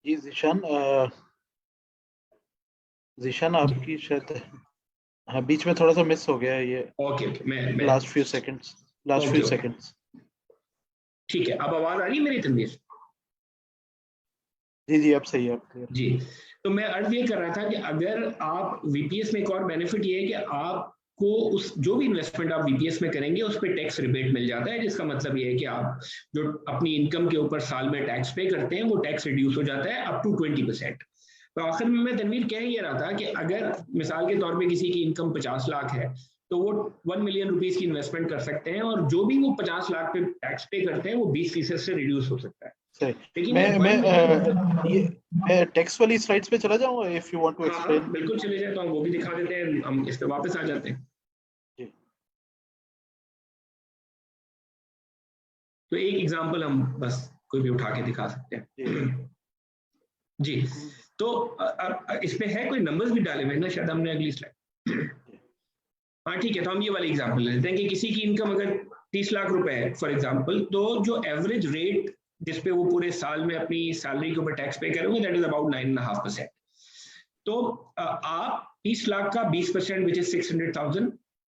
जी ज़ीशान, जीशान आपकी शायद, हाँ बीच में थोड़ा सा मिस हो गया है ये। ओके मैं लास्ट फ्यू सेकंड्स। ठीक है, अब आवाज आ रही है मेरी तनवीर? जी अब सही है, आप क्लियर। जी, तो मैं अर्ज ये कर रहा था कि अगर आप वीपीएस में एक और बेनिफिट ये है कि आपको उस जो भी इन्वेस्टमेंट आप वीपीएस में करेंगे उस पर टैक्स रिबेट मिल जाता है, जिसका मतलब ये है कि आप जो अपनी इनकम के ऊपर साल में टैक्स पे करते हैं वो टैक्स रिड्यूस हो जाता है अप टू 20%। तो आखिर में मैं तनवीर कह ये रहा था कि अगर मिसाल के तौर पे किसी की इनकम 50 लाख है तो वो 1 मिलियन रुपीस की इन्वेस्टमेंट कर सकते हैं और जो भी वो 50 लाख पे टैक्स पे करते हैं वो 20% से रिड्यूस हो सकता है। लेकिन मैं टेक्स्ट वाली स्लाइड्स पे चला जाऊंगा if you want to explain. बिल्कुल चले जाए, तो हम वो भी दिखा देते हैं, हम इस पे वापस आ जाते हैं। तो एक एग्जांपल हम बस कोई भी उठा के दिखा सकते हैं। जी, तो अब इस पे है कोई नंबर्स भी डाले हुए ना, शायद हमने अगली स्लाइड। हाँ ठीक है, तो हम ये वाली एग्जांपल ले लेते हैं कि किसी की इनकम अगर 30 लाख रुपए है फॉर एग्जांपल, तो जो एवरेज रेट जिसपे वो पूरे साल में अपनी सैलरी के ऊपर टैक्स पे करेंगे दैट इज अबाउट 9.5%। तो आप 30 लाख का 20% विच इज 600,000,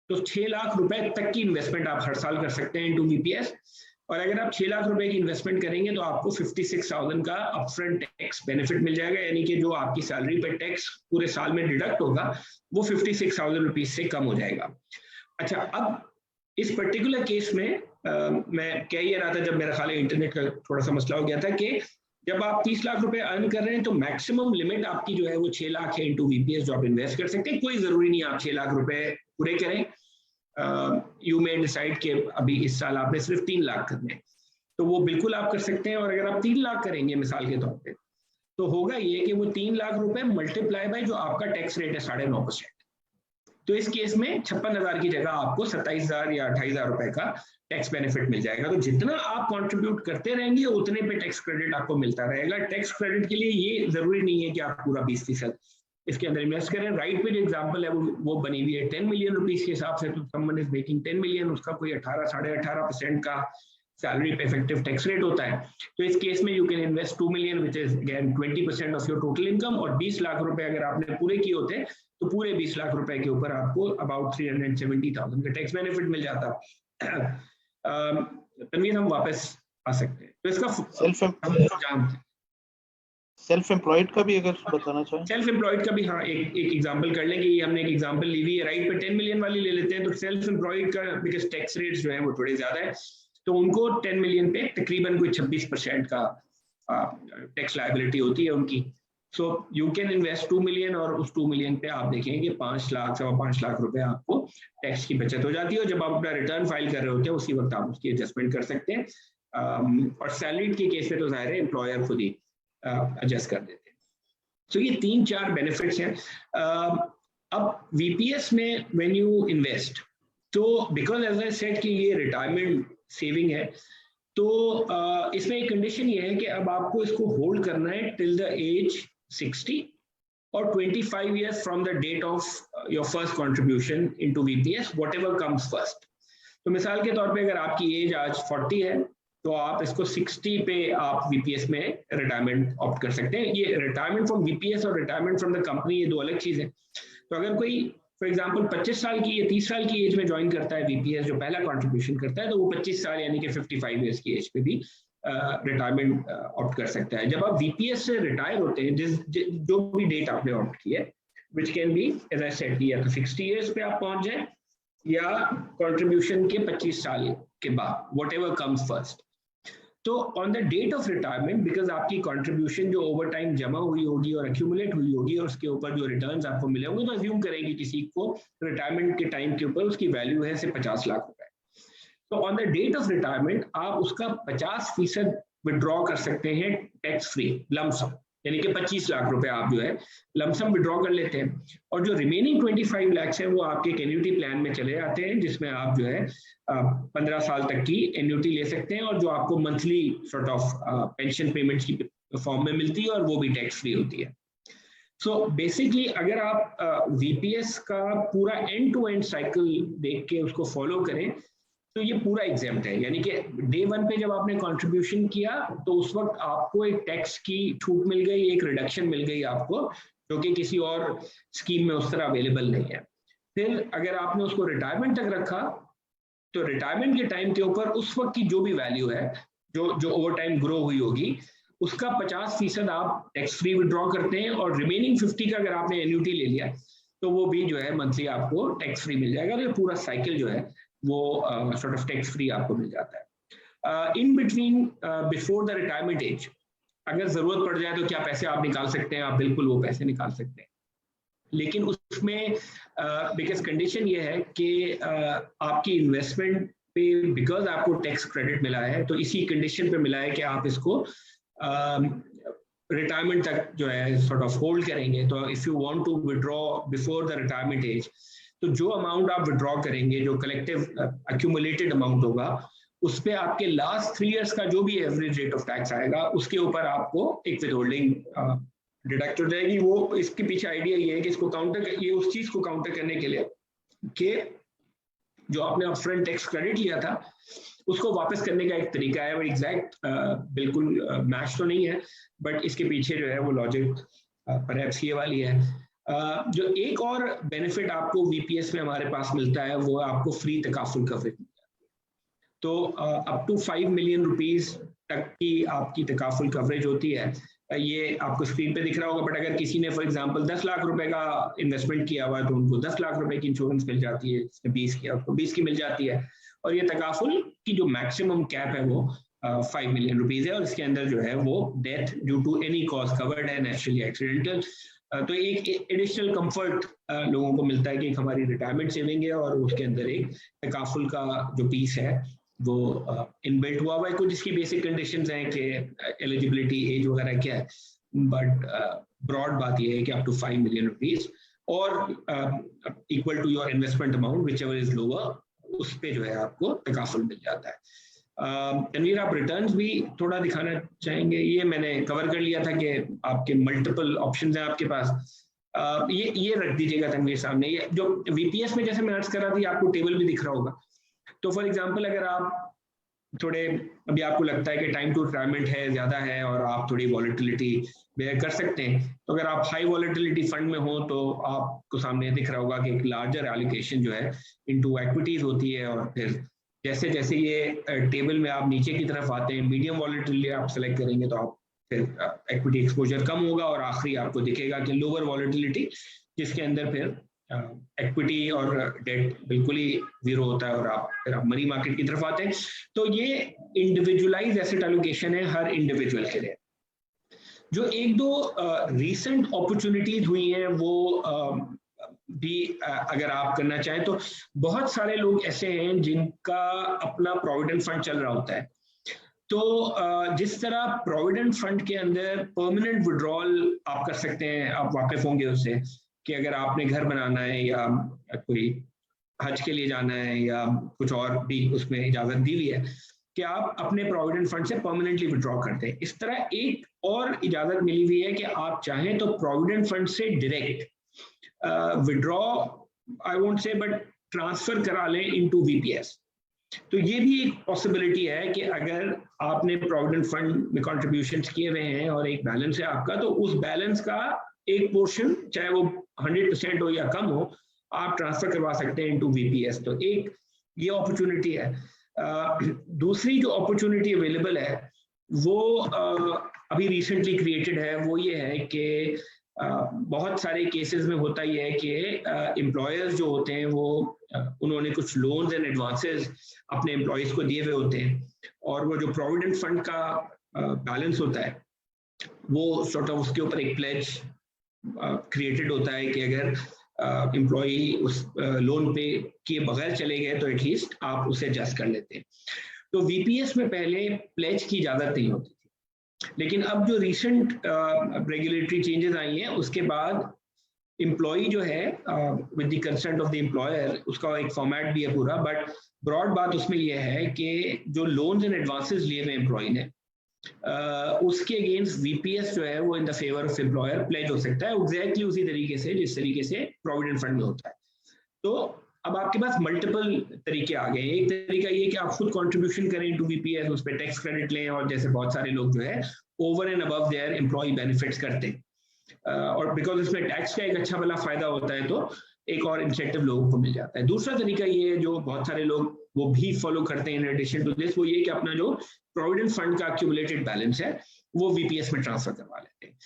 तो 6 लाख रुपए तक की इन्वेस्टमेंट आप हर साल कर सकते हैं इनटू वीपीएस। और अगर आप 6 लाख रुपए की इन्वेस्टमेंट करेंगे तो आपको 56,000 का अपफ्रंट टैक्स बेनिफिट मिल जाएगा, यानी कि जो आपकी सैलरी पे टैक्स पूरे साल में डिडक्ट होगा वो 56,000 रुपीज से कम हो जाएगा। अच्छा, अब इस पर्टिकुलर केस में मैं कह ये रहा था, जब मेरा ख्याल इंटरनेट का थोड़ा सा मसला हो गया था, कि जब आप 30 लाख रुपए अर्न कर रहे हैं तो मैक्सिमम लिमिट आपकी जो है वो 6 लाख है इनटू वीपीएस जो आप इन्वेस्ट कर सकते हैं। कोई जरूरी नहीं आप 6 लाख रुपए पूरे करें, यू मे डिसाइड कि अभी इस साल आपने सिर्फ 3 लाख करने हैं, तो वो बिल्कुल आप कर सकते हैं। और अगर आप 3 लाख करेंगे मिसाल के तौर पे, तो होगा ये कि वो 3 लाख रुपए मल्टीप्लाई बाय जो आपका टैक्स रेट है 9.5%, तो इस केस में 56,000 की जगह आपको 27,000 या 28,000 रुपए का टैक्स बेनिफिट मिल जाएगा। तो जितना आप कंट्रीब्यूट करते रहेंगे उतने पे टैक्स क्रेडिट आपको मिलता रहेगा। टैक्स क्रेडिट के लिए ये जरूरी नहीं है कि आप पूरा 20% इसके अंदर इन्वेस्ट करें। राइट पे जो एग्जांपल है वो बनी हुई है 10 मिलियन रुपीस के हिसाब से, तो समवन इज मेकिंग 10 मिलियन, उसका कोई 18-18.5% का सैलरी पे इफेक्टिव टैक्स रेट होता है। तो इस केस में you can invest 2 million which is again 20% of your total income, और 20 लाख रुपए अगर आपने पूरे किए होते तो पूरे 20 लाख रुपए के ऊपर आपको अबाउट 370,000 का टैक्स बेनिफिट मिल जाता। तनवीर हम वापस आ सकते हैं, तो इसका सेल्फ एम्प्लॉयड का भी अगर बताना चाहें। सेल्फ एम्प्लॉयड का भी हाँ एक एग्जांपल कर लें कि हमने एक एग्जांपल ली हुई है, राइट पे 10 मिलियन वाली ले लेते हैं। तो सेल्फ एम्प्लॉयड का बिकॉज टैक्स रेट्स जो है वो थोड़े ज्यादा है, तो उनको 10 मिलियन पे तकरीबन कोई 26% का टैक्स लायबिलिटी होती है उनकी। So you can invest 2 million और उस 2 मिलियन पे आप देखेंगे कि 5 लाख 5.25 लाख रुपए आपको टैक्स की बचत हो जाती है। और जब आप अपना रिटर्न फाइल कर रहे होते हैं उसी वक्त आप उसकी एडजस्टमेंट कर सकते हैं। और सैलरीड के केस में तो जाहिर है एम्प्लॉयर खुद ही एडजस्ट कर देते हैं। तो ये 3-4 बेनिफिट्स हैं। अब वीपीएस में व्हेन यू इन्वेस्ट, तो बिकॉज एज आई सेड कि ये रिटायरमेंट सेविंग है, तो इसमें एक कंडीशन ये है कि अब आपको इसको होल्ड करना है टिल द एज 60 और 25 years from the date of your first contribution into VPS, whatever comes first. तो मिसाल के तौर पे अगर आपकी एज आज 40 है तो आप इसको 60 पे आप वीपीएस में रिटायरमेंट ऑप्ट कर सकते हैं। ये रिटायरमेंट फ्रॉम वीपीएस और रिटायरमेंट फ्रॉम द कंपनी ये दो अलग चीज है। तो अगर कोई फॉर एग्जांपल 25 साल की या 30 साल की एज में ज्वाइन करता है वीपीएस, जो पहला कंट्रीब्यूशन करता है, तो वो 25 साल यानी कि 55 ईयर्स की एज पे भी रिटायरमेंट ऑप्ट कर सकता है। जब आप वीपीएस से रिटायर होते हैं, जो भी डेट आपने ऑप्ट की है, which can be as I said या तो 60 ईयर्स पे आप पहुंच जाए या कंट्रीब्यूशन के 25 साल के बाद, व्हाटएवर कम्स फर्स्ट। तो on the date of retirement, because आपकी कंट्रीब्यूशन जो ओवर टाइम जमा हुई होगी और एक्यूमुलेट हुई होगी और उसके ऊपर जो रिटर्न्स आपको मिले होंगे, तो अज्यूम करेंगे किसी को रिटायरमेंट के टाइम के ऊपर उसकी वैल्यू है से 50 लाख रुपए, तो on the date of retirement आप उसका 50% विड्रॉ कर सकते हैं टैक्स फ्री लमसम, यानी कि 25 लाख रुपए आप जो है लमसम विड्रॉ कर लेते हैं। और जो रिमेनिंग 25 लाख है वो आपके एक एन्युटी प्लान में चले जाते हैं, जिसमें आप जो है 15 साल तक की एन्युटी ले सकते हैं और जो आपको monthly sort of pension payments की फॉर्म में मिलती है और वो भी टैक्स फ्री होती है। सो बेसिकली अगर आप वीपीएस का पूरा एंड टू एंड साइकिल देख के उसको फॉलो करें तो ये पूरा एग्जाम्प्ट है, यानी कि डे 1 पे जब आपने कंट्रीब्यूशन किया तो उस वक्त आपको एक टैक्स की छूट मिल गई, एक रिडक्शन मिल गई आपको जो कि किसी और स्कीम में उस तरह अवेलेबल नहीं है। फिर अगर आपने उसको रिटायरमेंट तक रखा तो रिटायरमेंट के टाइम के ऊपर उस वक्त की जो भी वैल्यू है जो ओवर टाइम ग्रो हुई होगी उसका 50% आप टैक्स फ्री विड्रॉ करते हैं, और रिमेनिंग 50 का अगर आपने एन्युटी ले लिया तो वो भी जो है मंथली आपको टैक्स फ्री मिल जाएगा। तो ये पूरा साइकिल जो है वो सॉर्ट ऑफ टैक्स फ्री आपको मिल जाता है। In between before the retirement as अगर जरूरत पड़ जाए तो क्या पैसे आप निकाल सकते हैं, आप बिल्कुल वो पैसे निकाल सकते हैं, लेकिन उसमें बिकॉज कंडीशन ये है कि आपकी इन्वेस्टमेंट पे बिकॉज आपको टैक्स क्रेडिट मिला है तो इसी कंडीशन पे मिला है कि आप इसको रिटायरमेंट तक जो है सॉर्ट ऑफ होल्ड करेंगे। तो if you want to withdraw before the retirement age तो जो अमाउंट आप विड्रॉ करेंगे, जो कलेक्टिव एक्यूमुलेटेड अमाउंट होगा, उस पे आपके लास्ट 3 इयर्स का जो भी एवरेज रेट ऑफ टैक्स आएगा उसके ऊपर आपको एक विदहोल्डिंग डिडक्ट हो जाएगी। वो इसके पीछे आइडिया ये है कि इसको ये उस चीज को काउंटर करने के लिए कि जो आपने अपफ्रंट टैक्स क्रेडिट लिया था उसको वापस करने का एक तरीका है। एग्जैक्ट बिल्कुल मैच तो नहीं है, बट इसके पीछे जो है वो लॉजिक परहैप्स ये वाली है। जो एक और बेनिफिट आपको वीपीएस में हमारे पास मिलता है वो आपको फ्री तकाफुल कवरेज मिलता है। तो अप टू 5 मिलियन रुपीस तक की आपकी तकाफुल कवरेज होती है। ये आपको स्क्रीन पे दिख रहा होगा, बट अगर किसी ने फॉर एग्जांपल 10 लाख रुपए का इन्वेस्टमेंट किया हुआ है तो उनको 10 लाख रुपए की इंश्योरेंस मिल जाती है, 20 की आपको 20 की मिल जाती है। और ये तकाफुल की जो मैक्सिमम कैप है वो 5 मिलियन रुपीज है, और इसके अंदर जो है वो death due to any cause covered है, नेचुरली एक्सीडेंटल। तो एक एडिशनल कंफर्ट लोगों को मिलता है कि हमारी रिटायरमेंट सेविंग है और उसके अंदर एक तकाफुल का जो पीस है वो इनबिल्ट हुआ है। कुछ इसकी बेसिक कंडीशंस हैं कि एलिजिबिलिटी एज वगैरह क्या है, बट ब्रॉड बात ये है कि अप टू 5 मिलियन रुपीज और equal to your investment amount whichever is lower, उस पे जो है आपको तकाफुल मिल जाता है। तनवीर, आप रिटर्न्स भी थोड़ा दिखाना चाहेंगे? ये मैंने कवर कर लिया था कि आपके मल्टीपल ऑप्शंस हैं आपके पास। ये रख दीजिएगा तनवीर सामने। ये जो वीपीएस में जैसे मैं अर्ज कर रहा था, आपको टेबल भी दिख रहा होगा। तो फॉर एग्जांपल अगर आप थोड़े अभी आपको लगता है कि टाइम टू रिटायरमेंट है, ज्यादा है और आप थोड़ी वॉलेटिलिटी बेयर कर सकते हैं, तो अगर आप हाई वॉलेटिलिटी फंड में हो तो आपको सामने दिख रहा होगा कि एक लार्जर एलोकेशन जो है इनटू इक्विटीज होती है। और फिर जैसे जैसे ये टेबल में आप नीचे की तरफ आते हैं, मीडियम वॉलेटिलिटी आप सेलेक्ट करेंगे तो आप फिर इक्विटी एक्सपोजर कम होगा और आखिरी आपको दिखेगा कि लोअर वॉलेटिलिटी, जिसके अंदर फिर इक्विटी और डेट बिल्कुल ही जीरो होता है और फिर आप मनी मार्केट की तरफ आते हैं। तो ये इंडिविजुअलाइज एसेट एलोकेशन है हर इंडिविजुअल के लिए। जो एक दो रीसेंट अपॉर्चुनिटीज हुई हैं वो भी अगर आप करना चाहें तो बहुत सारे लोग ऐसे हैं जिनका अपना प्रोविडेंट फंड चल रहा होता है। तो जिस तरह प्रोविडेंट फंड के अंदर परमानेंट विड्रॉल आप कर सकते हैं, आप वाकिफ होंगे उससे, कि अगर आपने घर बनाना है या कोई हज के लिए जाना है या कुछ और भी उसमें इजाजत दी हुई है कि आप अपने प्रोविडेंट फंड से परमानेंटली विड्रॉ करते हैं। इस तरह एक और इजाजत मिली हुई है कि आप चाहें तो प्रोविडेंट फंड से direct withdraw, I won't say, but transfer करा लें इनटू वीपीएस। तो ये भी एक पॉसिबिलिटी है कि अगर आपने प्रोविडेंट फंड में कॉन्ट्रीब्यूशंस किए हुए हैं और एक बैलेंस है आपका, तो उस बैलेंस का एक पोर्शन, चाहे वो 100% हो या कम हो, आप ट्रांसफर करवा सकते हैं इनटू वीपीएस। तो एक ये अपॉर्चुनिटी है। दूसरी जो अपॉर्चुनिटी अवेलेबल है वो अभी रिसेंटली क्रिएटेड है, वो ये है कि बहुत सारे केसेस में होता ही है कि एम्प्लॉयर्स जो होते हैं वो उन्होंने कुछ लोन्स एंड एडवांसेस अपने एम्प्लॉयज को दिए हुए होते हैं, और वो जो प्रोविडेंट फंड का बैलेंस होता है वो सॉर्ट ऑफ उसके ऊपर एक प्लेज क्रिएटेड होता है कि अगर एम्प्लॉई उस लोन पे किए बगैर चले गए तो एटलीस्ट आप उसे एडजस्ट कर लेते हैं। तो वीपीएस में पहले प्लेज की इजाजत नहीं होती थी, लेकिन अब जो रिसेंट रेगुलेटरी चेंजेस आई हैं उसके बाद एम्प्लॉई जो है with the consent of the employer, उसका एक फॉर्मेट भी है पूरा, बट ब्रॉड बात उसमें यह है कि जो लोन्स एंड एडवांसेस लिए हुए एम्प्लॉई ने उसके अगेंस्ट वीपीएस जो है वो in the favour of employer pledge हो सकता है, एग्जैक्टली उसी तरीके से जिस तरीके से प्रोविडेंट फंड में होता है। तो अब आपके पास मल्टीपल तरीके आ गए। एक तरीका ये कि आप खुद कंट्रीब्यूशन करें टू वीपीएस, उस पर टैक्स क्रेडिट लें, और जैसे बहुत सारे लोग जो है over and above their employ benefits करते हैं। और बिकॉज इसमें टैक्स का एक अच्छा वाला फायदा होता है तो एक और इंसेंटिव लोगों को मिल जाता है। दूसरा तरीका ये है जो बहुत सारे लोग वो भी फॉलो करते हैं इन एडिशन टू दिस, वो ये कि अपना जो प्रोविडेंट फंड का एक्यूमुलेटेड बैलेंस है वो वीपीएस में ट्रांसफर करवा लेते हैं।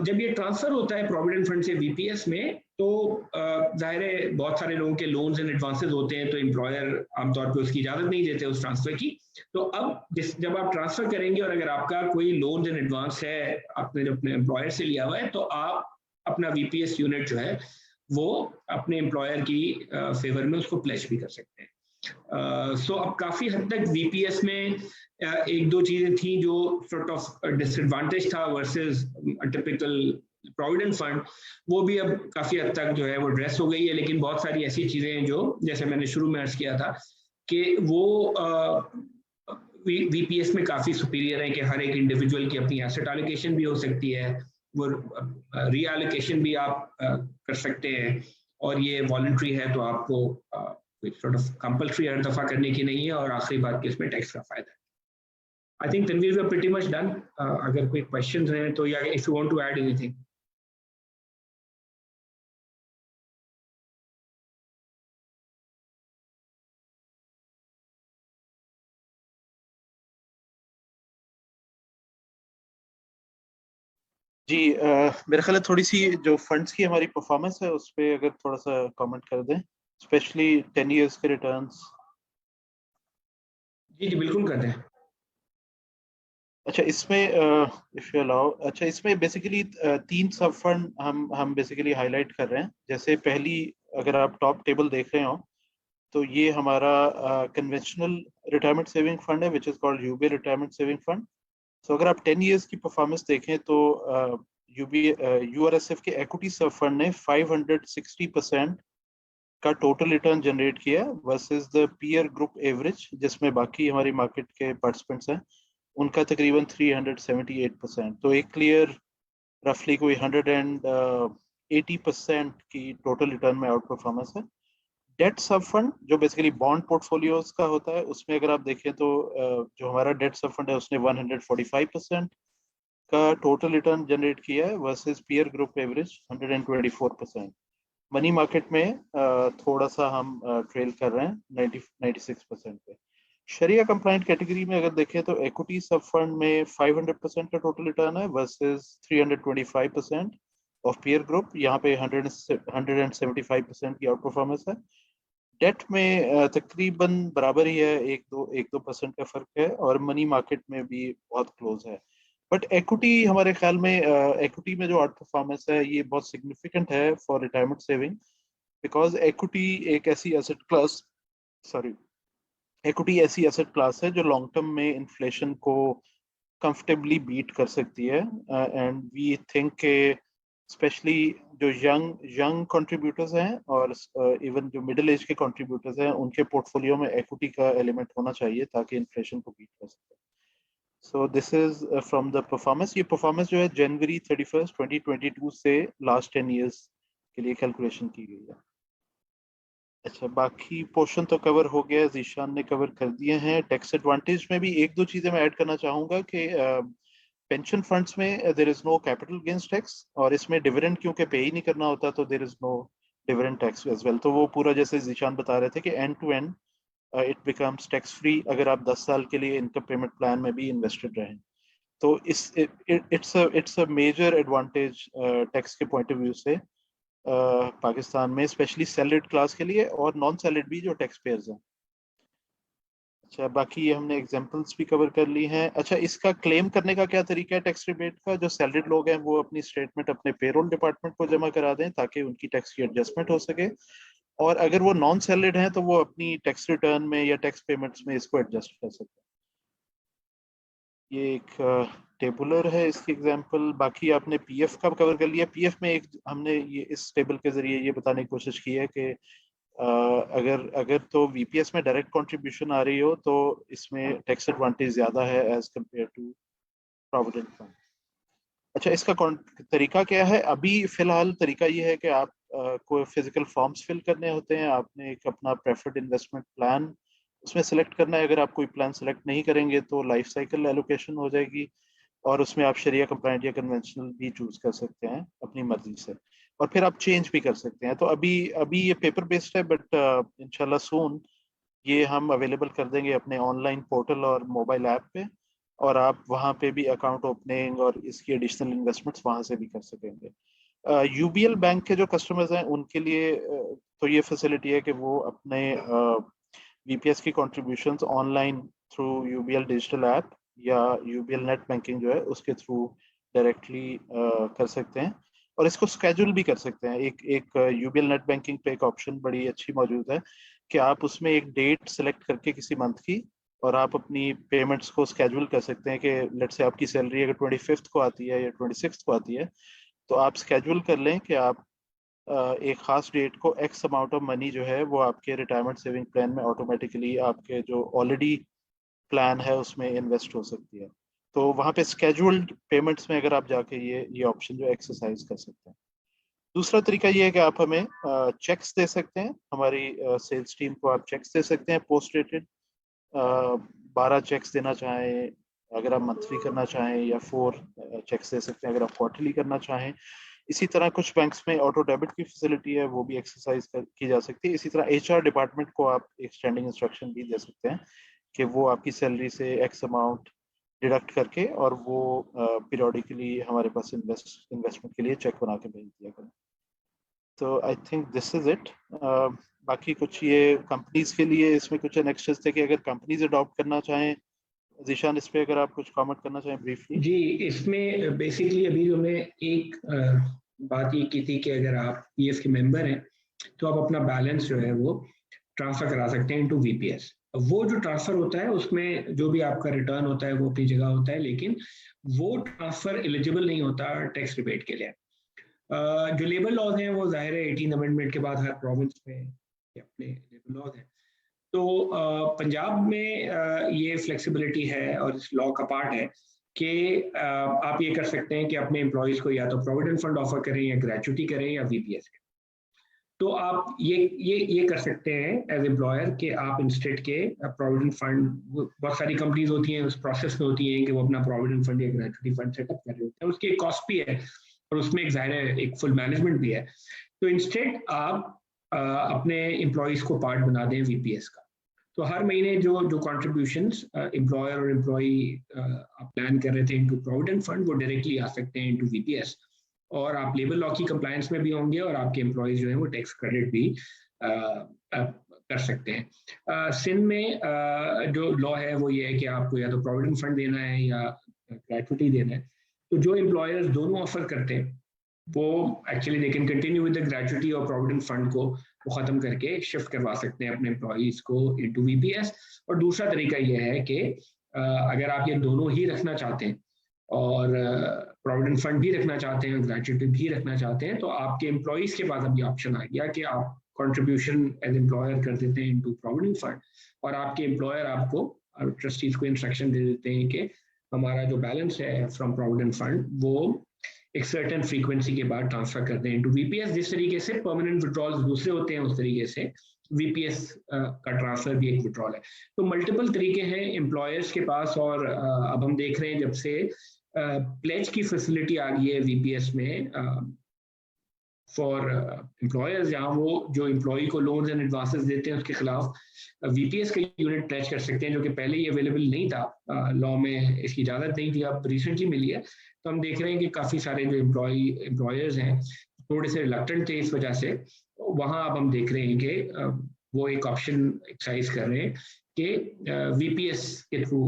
जब ये ट्रांसफर होता है प्रोविडेंट फंड से वीपीएस में तो जाहिर है बहुत सारे लोगों के लोन्स एंड एडवांसेस होते हैं तो एम्प्लॉयर आमतौर पर उसकी इजाजत नहीं देते उस ट्रांसफर की। तो अब जब आप ट्रांसफर करेंगे और अगर आपका कोई लोन्स एंड एडवांस है आपने जो अपने एम्प्लॉयर से लिया हुआ है तो आप अपना वीपीएस यूनिट जो है वो अपने एम्प्लॉयर की फेवर में उसको प्लेज भी कर सकते हैं। सो अब काफी हद तक वीपीएस में एक दो चीजें थी जो सॉर्ट ऑफ डिसएडवांटेज था वर्सेस टिपिकल प्रोविडेंट फंड, वो भी अब काफी हद तक जो है वो ड्रेस हो गई है। लेकिन बहुत सारी ऐसी चीजें हैं जो जैसे मैंने शुरू में अर्ज किया था कि वो वीपीएस में काफी सुपीरियर है कि हर एक इंडिविजुअल की अपनी एसेट एलोकेशन भी हो सकती है, वो रीएलोकेशन भी आप कर सकते हैं और ये वॉलंटरी है तो आपको sort of compulsory हर दफा करने की नहीं है और आखिरी बात कि इसमें टैक्स का फायदा है। I think Tanveer we are pretty much done. अगर कोई questions हैं तो या if you want to add anything. जी मेरे ख्याल है थोड़ी सी जो फंड्स की हमारी परफॉर्मेंस है उस पर अगर थोड़ा सा कमेंट कर दें, स्पेशली 10 इयर्स के रिटर्न्स। जी जी बिल्कुल कर दें। अच्छा इसमें इफ यू अलाउ, अच्छा इसमें बेसिकली 3 सब फंड हम बेसिकली हाईलाइट कर रहे हैं। जैसे पहली अगर आप टॉप टेबल देख रहे हो तो ये हमारा कन्वेंशनल रिटायरमेंट सेविंग फंड है which is called UBL retirement saving fund. So अगर आप 10 इयर्स की परफॉर्मेंस देखें तो यूआरएसएफ के इक्विटी सब फंड ने 560% का टोटल रिटर्न जनरेट किया versus the peer group average जिसमें बाकी हमारी मार्केट के पार्टिसिपेंट्स हैं उनका तकरीबन 378%। तो एक क्लियर रफली कोई 180% की टोटल रिटर्न में आउट परफॉर्मेंस है। डेट सब फंड जो बेसिकली बॉन्ड पोर्टफोलियोज का होता है उसमें अगर आप देखें तो जो हमारा डेट सब फंड है उसने 145% का टोटल रिटर्न जनरेट किया है versus peer group average 124%। Money market में थोड़ा सा हम ट्रेल कर रहे हैं 96% पे। शरिया कंप्लाइंट कैटेगरी में अगर देखें तो इक्विटी सब फंड में 500% का टोटल रिटर्न है वर्सेस 325% ऑफ पीयर ग्रुप। यहाँ पे 175% की आउट परफॉर्मेंस है। डेट में तकरीबन बराबर ही है, एक दो परसेंट का फर्क है और मनी मार्केट में भी बहुत क्लोज है। बट इक्विटी हमारे ख्याल में इक्विटी में जो आउट परफॉर्मेंस है ये बहुत सिग्निफिकेंट है for retirement saving because equity एक ऐसी एसेट क्लास इक्विटी ऐसी एसेट क्लास है जो लॉन्ग टर्म में इन्फ्लेशन को कंफर्टेबली बीट कर सकती है। एंड वी थिंक के स्पेशली जो यंग कंट्रीब्यूटर्स हैं और इवन जो मिडिल एज के कंट्रीब्यूटर्स हैं उनके पोर्टफोलियो में इक्विटी का एलिमेंट होना चाहिए ताकि इन्फ्लेशन को बीट कर सके। So this is from the performance. ये परफॉर्मेंस जो है जनवरी 31, 2022 से लास्ट 10 इयर्स के लिए कैलकुलेशन की गई है। अच्छा बाकी पोर्शन तो कवर हो गया, जीशान ने कवर कर दिए हैं। टैक्स एडवांटेज में भी एक दो चीजें मैं ऐड करना चाहूंगा कि पेंशन फंड्स में there is no capital gains tax और इसमें डिविडेंड क्योंकि पे ही नहीं करना होता तो there is no dividend tax as well. तो वो पूरा जैसे जीशान बता रहे थे कि end to end it becomes tax free अगर आप 10 साल के लिए इनकम पेमेंट प्लान में भी इन्वेस्टेड रहें। तो it's a major advantage tax के पॉइंट ऑफ व्यू से पाकिस्तान में, स्पेशली सैलरीड क्लास के लिए और नॉन सैलरीड भी जो टैक्स पेयर्स हैं। अच्छा बाकी ये हमने एग्जांपल्स भी कवर कर ली हैं। अच्छा इसका क्लेम करने का क्या तरीका है टैक्स रिबेट का? जो सैलरीड लोग हैं वो अपनी स्टेटमेंट अपने पेरोल डिपार्टमेंट को जमा करा दें ताकि उनकी टैक्स की एडजस्टमेंट हो सके और अगर वो नॉन सैलरीड हैं तो वो अपनी टैक्स रिटर्न में या टैक्स पेमेंट्स में इसको एडजस्ट कर सकते हैं। ये एक टेबुलर है इसकी एग्जांपल। बाकी आपने पीएफ का कवर कर लिया। पीएफ में एक हमने ये इस टेबल के जरिए ये बताने की कोशिश की है कि अगर तो वीपीएस में डायरेक्ट कंट्रीब्यूशन आ रही हो तो इसमें टैक्स एडवांटेज ज्यादा है as compare to provident fund. अच्छा इसका तरीका क्या है? अभी फिलहाल तरीका ये है कि आप को फिजिकल फॉर्म्स फिल करने होते हैं, आपने एक अपना प्रेफर्ड इन्वेस्टमेंट प्लान उसमें सेलेक्ट करना है। अगर आप कोई प्लान सेलेक्ट नहीं करेंगे तो लाइफ साइकिल एलोकेशन हो जाएगी और उसमें आप शरिया कंप्लाइंट या कन्वेंशनल भी चूज कर सकते हैं अपनी मर्जी से, और फिर आप चेंज भी कर सकते हैं। तो अभी अभी ये पेपर बेस्ड है, बट इंशाल्लाह सून ये हम अवेलेबल कर देंगे अपने ऑनलाइन पोर्टल और मोबाइल ऐप पे, और आप वहाँ पे भी अकाउंट ओपनिंग और इसकी एडिशनल इन्वेस्टमेंट्स वहाँ से भी कर सकेंगे। यूबीएल बैंक के जो कस्टमर्स हैं उनके लिए तो ये फैसिलिटी है कि वो अपने वीपीएस की contributions online through UBL digital app या यूबीएल नेट बैंकिंग जो है उसके थ्रू डायरेक्टली कर सकते हैं, और इसको स्केड्यूल भी कर सकते हैं। एक एक यूबीएल नेट बैंकिंग पे एक ऑप्शन बड़ी अच्छी मौजूद है कि आप उसमें एक डेट सेलेक्ट करके किसी मंथ की, और आप अपनी पेमेंट्स को स्केड्यूल कर सकते हैं कि लेट से आपकी सैलरी अगर 25th को आती है या 26th को आती है, तो आप स्केड्यूल कर लें कि आप एक खास डेट को एक्स अमाउंट ऑफ मनी जो है वो आपके रिटायरमेंट सेविंग प्लान में ऑटोमेटिकली आपके जो ऑलरेडी प्लान है उसमें इन्वेस्ट हो सकती है। तो वहाँ पे स्केड्यूल्ड पेमेंट्स में अगर आप जाके ये ऑप्शन जो एक्सरसाइज कर सकते हैं। दूसरा तरीका ये है कि आप हमें चेक्स दे सकते हैं, हमारी सेल्स टीम को आप चेक्स दे सकते हैं पोस्ट डेटेड, 12 चेक्स देना चाहें अगर आप मंथली करना चाहें, या 4 चेक्स दे सकते हैं अगर आप क्वार्टरली करना चाहें। इसी तरह कुछ बैंक्स में ऑटो डेबिट की फैसिलिटी है, वो भी एक्सरसाइज की जा सकती है। इसी तरह एचआर डिपार्टमेंट को आप एक स्टैंडिंग इंस्ट्रक्शन भी दे सकते हैं कि वो आपकी सैलरी से एक्स अमाउंट डिडक्ट करके और वो पीरियडिकली हमारे पास इन्वेस्टमेंट के लिए चेक बना के भेज दिया करें। तो I think this is it. बाकी कुछ ये कंपनीज के लिए इसमें कुछ नेक्स्ट थे कि अगर कंपनीज अडॉप्ट करना चाहें, जीशान इस पे अगर आप कुछ कमेंट करना चाहें ब्रीफली। जी, इसमें बेसिकली अभी हमने एक बात ये की थी कि अगर आप पीएफ के मेंबर हैं तो आप अपना बैलेंस जो है वो ट्रांसफर करा सकते हैं इनटू वीपीएस। वो जो ट्रांसफर होता है उसमें जो भी आपका रिटर्न होता है वो अपनी जगह होता है, लेकिन वो ट्रांसफर एलिजिबल नहीं होता टैक्स रिबेट के लिए। जो लेबर लॉज हैं वो जाहिर है 18 अमेंडमेंट के बाद हर प्रोविंस में अपने लेबर लॉज हैं। तो पंजाब में ये फ्लेक्सिबिलिटी है और इस लॉ का पार्ट है कि आप ये कर सकते हैं कि अपने एम्प्लॉयज़ को या तो प्रोविडेंट फंड ऑफर करें या ग्रेचुटी करें या वीपीएस करें। तो आप ये कर सकते हैं एज एम्प्लॉयर कि आप इंस्टेड के प्रोविडेंट फंड, बहुत सारी कंपनीज होती हैं उस प्रोसेस में होती हैं कि वो अपना प्रोविडेंट फंड या ग्रेचुटी फंड सेटअप कर रहे होते हैं, उसकी एक कॉस्ट भी है और उसमें एक ज़ाहिर एक फुल मैनेजमेंट भी है। तो इंस्टेड आप अपने एम्प्लॉयज़ को पार्ट बना दें वीपीएस का। तो हर महीने जो कॉन्ट्रीब्यूशंस एम्प्लॉयर और एम्प्लॉई आप प्लान कर रहे थे इनटू प्रोविडेंट फंड, वो डायरेक्टली आ सकते हैं इनटू वीपीएस, और आप लेबर लॉ की कंप्लायंस में भी होंगे और आपके एम्प्लॉयज जो हैं वो टैक्स क्रेडिट भी कर सकते हैं। सिंध में जो लॉ है वो ये है कि आपको या तो प्रोविडेंट फंड देना है या ग्रेचुटी देना है। तो जो एम्प्लॉयर्स दोनों ऑफर करते हैं वो actually they can continue with the gratuity और प्रोविडेंट फंड को वो खत्म करके शिफ्ट करवा सकते हैं अपने एम्प्लॉयज को इनटू वीपीएस। और दूसरा तरीका ये है कि अगर आप ये दोनों ही रखना चाहते हैं और प्रोविडेंट फंड भी रखना चाहते हैं, ग्रेचुटी भी रखना चाहते हैं, तो आपके एम्प्लॉयज के पास अभी ऑप्शन आ गया कि आप कंट्रीब्यूशन एज एम्प्लॉयर कर देते हैं इनटू प्रोविडेंट फंड, और आपके एम्प्लॉयर आपको ट्रस्टीज को इंस्ट्रक्शन दे देते हैं कि हमारा जो बैलेंस है फ्रॉम प्रोविडेंट फंड वो एक सर्टेन फ्रीक्वेंसी के बाद ट्रांसफर करते हैं इनटू वीपीएस। जिस तरीके से परमानेंट विड्रॉल्स दूसरे होते हैं उस तरीके से वीपीएस का ट्रांसफर भी एक विड्रॉल है। तो मल्टीपल तरीके हैं एम्प्लॉयर्स के पास, और अब हम देख रहे हैं जब से प्लेज की फैसिलिटी आ गई है वीपीएस में फॉर एम्प्लॉयर्स, जहाँ वो जो एम्प्लॉय को लोन्स एंड एडवांसेस देते हैं उसके खिलाफ वीपीएस का यूनिट प्लेज कर सकते हैं, जो कि पहले ही अवेलेबल नहीं था, लॉ में इसकी इजाज़त नहीं थी, अब रिसेंटली मिली है। तो हम देख रहे हैं कि काफ़ी सारे जो एम्प्लॉयर्स हैं थोड़े से रिलक्टेंट थे इस वजह से, वहाँ अब हम देख रहे हैं कि वो एक ऑप्शन एक्सरसाइज कर रहे हैं कि वीपीएस के थ्रू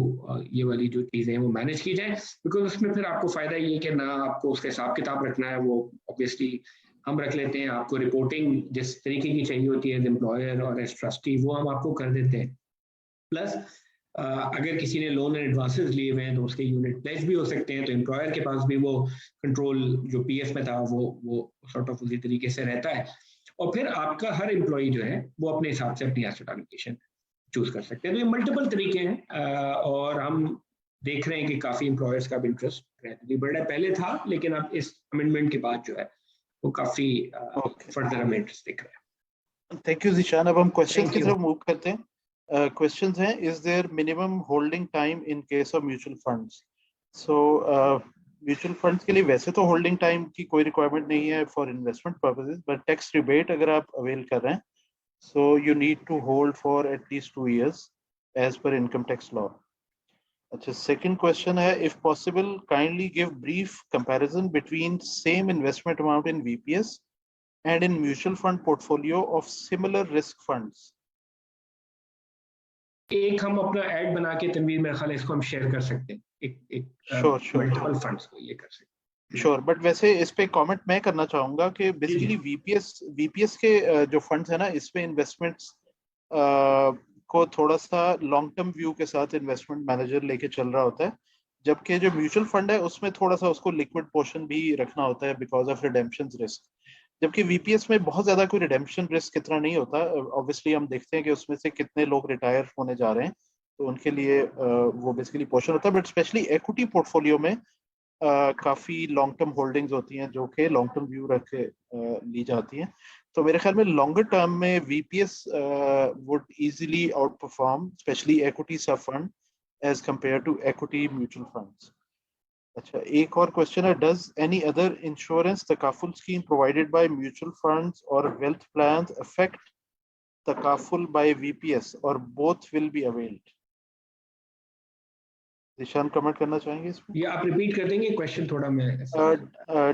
ये वाली जो चीज़ें हैं वो मैनेज की जाए, बिकॉज उसमें फिर आपको फ़ायदा ये है कि ना आपको उसका हिसाब किताब रखना है, वो ऑब्वियसली हम रख लेते हैं, आपको रिपोर्टिंग जिस तरीके की चाहिए होती है एज एम्प्लॉयर और एज ट्रस्टी वो हम आपको कर देते हैं। प्लस अगर किसी ने लोन एंड एडवांसेस लिए हुए हैं तो उसके यूनिट प्लेज भी हो सकते हैं, तो एम्प्लॉयर के पास भी वो कंट्रोल जो पीएफ में था वो सॉर्ट ऑफ उसी तरीके से रहता है। और फिर आपका हर एम्प्लॉई जो है वो अपने हिसाब से अपनी एसेट एलोकेशन चूज कर सकते हैं। तो ये मल्टीपल तरीके हैं और हम देख रहे हैं कि काफ़ी एम्प्लॉयर्स का भी इंटरेस्ट ग्रेजुअली बढ़ रहा है। पहले था लेकिन अब इस अमेंडमेंट के बाद जो है वो काफ़ी फर्दर हमें इंटरेस्ट दिख रहा है। Thank you Zeeshan. अब हम क्वेश्चंस की तरफ मूव करते हैं। क्वेश्चंस हैं, is there minimum holding time in case of mutual funds? So mutual funds के लिए वैसे तो होल्डिंग टाइम की कोई रिक्वायरमेंट नहीं है for investment purposes, but tax rebate अगर आप अवेल कर रहे हैं, so you need to hold for at least 2 years as per income tax law. अच्छा, second question है, if possible kindly give brief comparison between same investment amount in VPS and in mutual fund portfolio of similar risk funds. एक हम अपना ऐड बना के तनवीर मेरे ख्याल इसको हम शेयर कर सकते हैं, एक मल्टीपल फंड्स को ये कर सकते हैं। श्योर, बट वैसे इस पे कमेंट मैं करना चाहूंगा कि बेसिकली वीपीएस के जो फंड्स है ना, इसमें इन्वेस्टमेंट्स को थोड़ा सा लॉन्ग टर्म व्यू के साथ इन्वेस्टमेंट मैनेजर लेके चल रहा होता है, जबकि जो म्यूचुअल फंड है उसमें थोड़ा सा उसको लिक्विड पोर्शन भी रखना होता है बिकॉज ऑफ रिडेम्पशन रिस्क। जबकि वीपीएस में बहुत ज्यादा कोई रिडेम्पशन रिस्क इतना नहीं होता। ऑब्वियसली हम देखते हैं कि उसमें से कितने लोग रिटायर होने जा रहे हैं, तो उनके लिए वो बेसिकली पोर्शन होता है, बट स्पेशली इक्विटी पोर्टफोलियो में काफी लॉन्ग टर्म होल्डिंग्स होती हैं जो कि लॉन्ग टर्म व्यू रख के ली जाती हैं। तो मेरे ख्याल में लॉन्गर टर्म में VPS would easily out perform especially equity sub fund as compare to equity mutual funds. अच्छा, एक और क्वेश्चन है, डज एनी अदर इंश्योरेंस तकाफुल scheme provided by mutual funds और वेल्थ प्लान्स अफेक्ट तकाफुल बाय वीपीएस और बोथ विल बी अवेल्ड? निशान कमेंट करना चाहेंगे इसमें? ये आप रिपीट कर देंगे क्वेश्चन थोड़ा मैं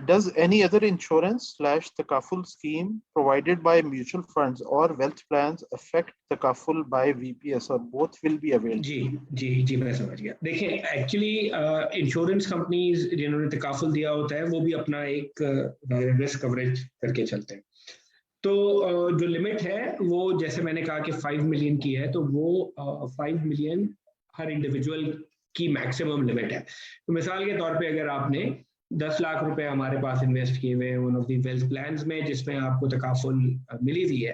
does any other insurance/takaful scheme provided by mutual funds or wealth plans affect takaful by VPS or both will be available? जी मैं समझ गया। देखिए एक्चुअली इंश्योरेंस कंपनीज जिन्होंने तकाफुल दिया होता है वो भी अपना एक रिस्क कवरेज करके चलते हैं। तो जो लिमिट है वो जैसे मैंने कहा कि 5 मिलियन की है, तो वो 5 मिलियन हर इंडिविजुअल की मैक्सिमम लिमिट है। तो मिसाल के तौर पे अगर आपने 10 लाख रुपए हमारे पास इन्वेस्ट किए हुए हैं one of the wealth plans में जिसमें आपको तकाफुल मिली हुई है,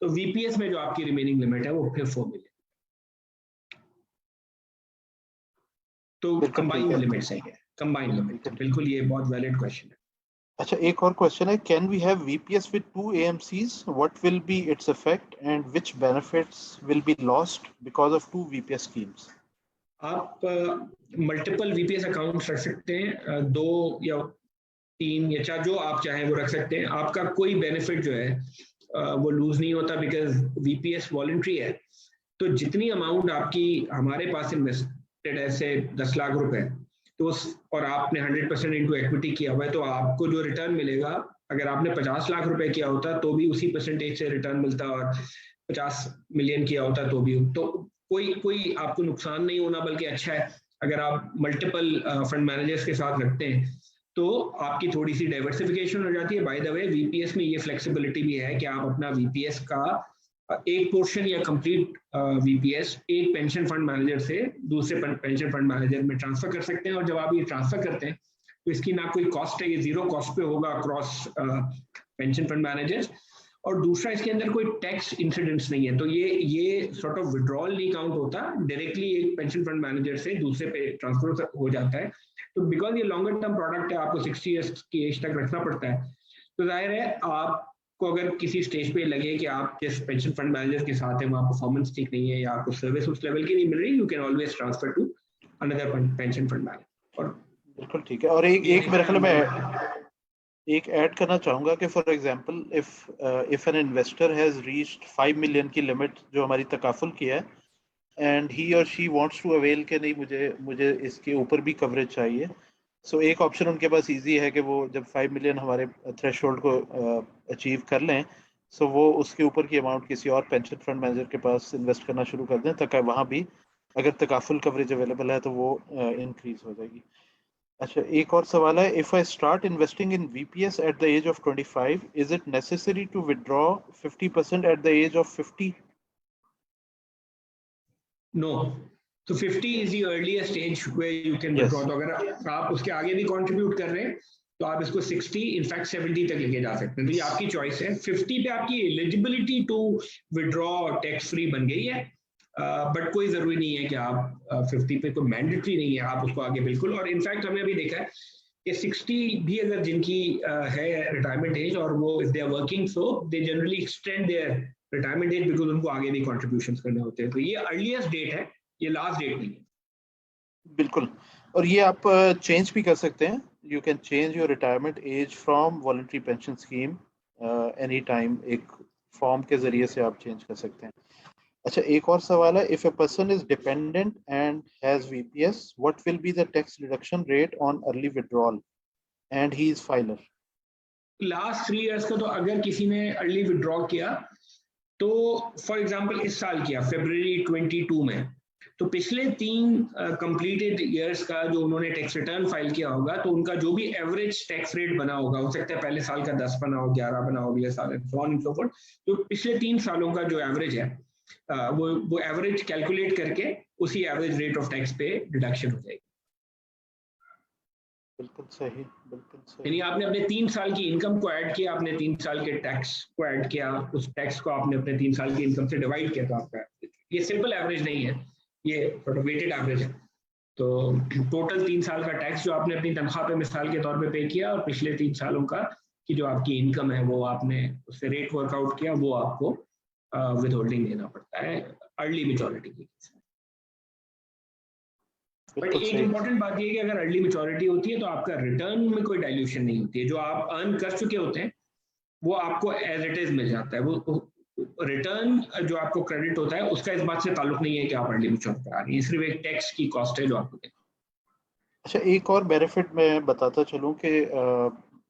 तो वीपीएस में जो आपकी रिमेनिंग लिमिट है वो फिर 4 मिलियन, तो कंबाइंड लिमिट सही है, कंबाइंड लिमिट। बिल्कुल, ये बहुत वैलिड क्वेश्चन है। अच्छा, एक और क्वेश्चन है, can we have VPS with 2 AMCs? What will be its effect and which benefits will be lost because of 2 VPS schemes? आप मल्टीपल वीपीएस अकाउंट्स रख सकते हैं, 2 या 3 या 4 जो आप चाहें वो रख सकते हैं। आपका कोई बेनिफिट जो है वो लूज नहीं होता बिकॉज वीपीएस वॉलंटरी है। तो जितनी अमाउंट आपकी हमारे पास इन्वेस्टेड है से 10 लाख रुपए, तो और आपने 100% इनटू इक्विटी किया हुआ है, तो आपको जो रिटर्न मिलेगा, अगर आपने 50 लाख रुपए किया होता तो भी उसी परसेंटेज से रिटर्न मिलता, और 50 मिलियन किया होता तो भी, तो कोई आपको नुकसान नहीं होना, बल्कि अच्छा है। अगर आप मल्टीपल फंड मैनेजर्स के साथ रखते हैं तो आपकी थोड़ी सी डाइवर्सिफिकेशन हो जाती है। बाय द वे, वीपीएस में ये फ्लेक्सिबिलिटी भी है कि आप अपना वीपीएस का एक पोर्शन या कंप्लीट वीपीएस एक पेंशन फंड मैनेजर से दूसरे पेंशन फंड मैनेजर में ट्रांसफर कर सकते हैं, और जब आप ये ट्रांसफर करते हैं तो इसकी ना कोई कॉस्ट है, ये 0 कॉस्ट पे होगा अक्रॉस पेंशन फंड मैनेजर्स, और दूसरा इसके अंदर कोई टैक्स इंसिडेंट्स नहीं है। तो ये सॉर्ट ऑफ विड्रॉल नहीं काउंट होता, डायरेक्टली एक पेंशन फंड मैनेजर से दूसरे पे ट्रांसफर हो जाता है। तो बिकॉज ये लॉन्गर टर्म प्रोडक्ट है, आपको 60 ईयर्स की एज तक रखना पड़ता है, तो जाहिर है आपको अगर किसी स्टेज पे लगे कि आप जिस पेंशन फंड मैनेजर के साथ है वहाँ परफॉर्मेंस ठीक नहीं है या आपको सर्विस उस लेवल की नहीं मिल रही, you can always transfer to another pension fund manager. और बिल्कुल ठीक है। और एक मेरे ख्याल में एक ऐड करना चाहूंगा कि for example if an investor has reached 5 million की लिमिट जो हमारी तकाफुल की है, एंड ही और शी वांट्स टू अवेल के नहीं, मुझे इसके ऊपर भी कवरेज चाहिए, सो एक ऑप्शन उनके पास इजी है कि वो जब 5 मिलियन हमारे थ्रेशोल्ड को अचीव कर लें, सो वो उसके ऊपर की अमाउंट किसी और पेंशन फंड मैनेजर के पास इन्वेस्ट करना शुरू कर दें, ताकि वहाँ भी अगर तकाफुल कवरेज अवेलेबल है तो वो इंक्रीज हो जाएगी। अच्छा, एक और सवाल है, if I start investing in VPS at the age of 25, is it necessary to withdraw 50% at the age of 50? No, तो 50 is the earliest age where you can withdraw. तो अगर आप उसके आगे भी कंट्रीब्यूट कर रहे हैं तो आप इसको 60 इनफैक्ट 70 तक लेके जा सकते हैं, तो ये आपकी चॉइस है। 50 पे आपकी eligibility to withdraw tax free बन गई है, बट कोई जरूरी नहीं है कि आप 50 पे, कोई मैंडेटरी नहीं है, आप उसको आगे बिल्कुल। और इनफैक्ट हमने अभी देखा है कि 60 भी अगर जिनकी है रिटायरमेंट एज और वो if they are working, so they generally extend their retirement age because उनको आगे भी कॉन्ट्रीब्यूशन करने होते हैं। तो ये अर्लीस्ट डेट है, ये लास्ट डेट नहीं है। बिल्कुल। और ये आप चेंज भी कर सकते हैं, you can change your retirement age from voluntary pension scheme any time, एक फॉर्म के जरिए से आप चेंज कर सकते हैं। अच्छा, एक और सवाल है, if a person is dependent and has VPS, what will be the tax deduction rate on early withdrawal and he is filer? Last 3 years का तो अगर किसी ने अर्ली विड्रॉ किया, तो फॉर एग्जांपल इस साल किया फरवरी 22 में, तो पिछले 3 कंप्लीटेड ईयर्स का जो उन्होंने टैक्स रिटर्न फाइल किया होगा, तो उनका जो भी एवरेज टैक्स रेट बना होगा, हो सकता है पहले साल का 10 बना हो, 11 बना हो, अगले साल so on and so fourth, तो पिछले 3 सालों का जो एवरेज है वो एवरेज कैलकुलेट करके उसी एवरेज रेट ऑफ टैक्स पे डिडक्शन हो जाएगी। बिल्कुल सही, बिल्कुल सही। यानी आपने अपने 3 साल की इनकम को ऐड किया, आपने 3 साल के टैक्स को ऐड किया, उस टैक्स को आपने अपने 3 साल की इनकम से डिवाइड किया, तो आपका ये सिंपल एवरेज नहीं है, ये सॉर्ट ऑफ वेटेड एवरेज है। तो टोटल 3 साल का टैक्स जो आपने अपनी तनख्वाह पे मिसाल के तौर पे पे किया, और पिछले 3 सालों का की जो आपकी इनकम है वो आपने उससे रेट वर्कआउट किया, वो आपको विद होल्डिंग देना पड़ता है अर्ली मैच्योरिटी की। बट एक इंपॉर्टेंट बात ये है कि अगर अर्ली मैच्योरिटी होती है तो आपका रिटर्न में कोई डाइल्यूशन नहीं होती है, जो आप अर्न कर चुके होते हैं वो आपको एज इट इज मिल जाता है, वो रिटर्न जो आपको क्रेडिट होता है उसका इस बात से ताल्लुक नहीं है कि आप अर्ली मैच्योर करा रही है, सिर्फ एक टैक्स की कॉस्ट है जो आपको देती है। अच्छा, एक और बेनिफिट मैं बताता चलूं कि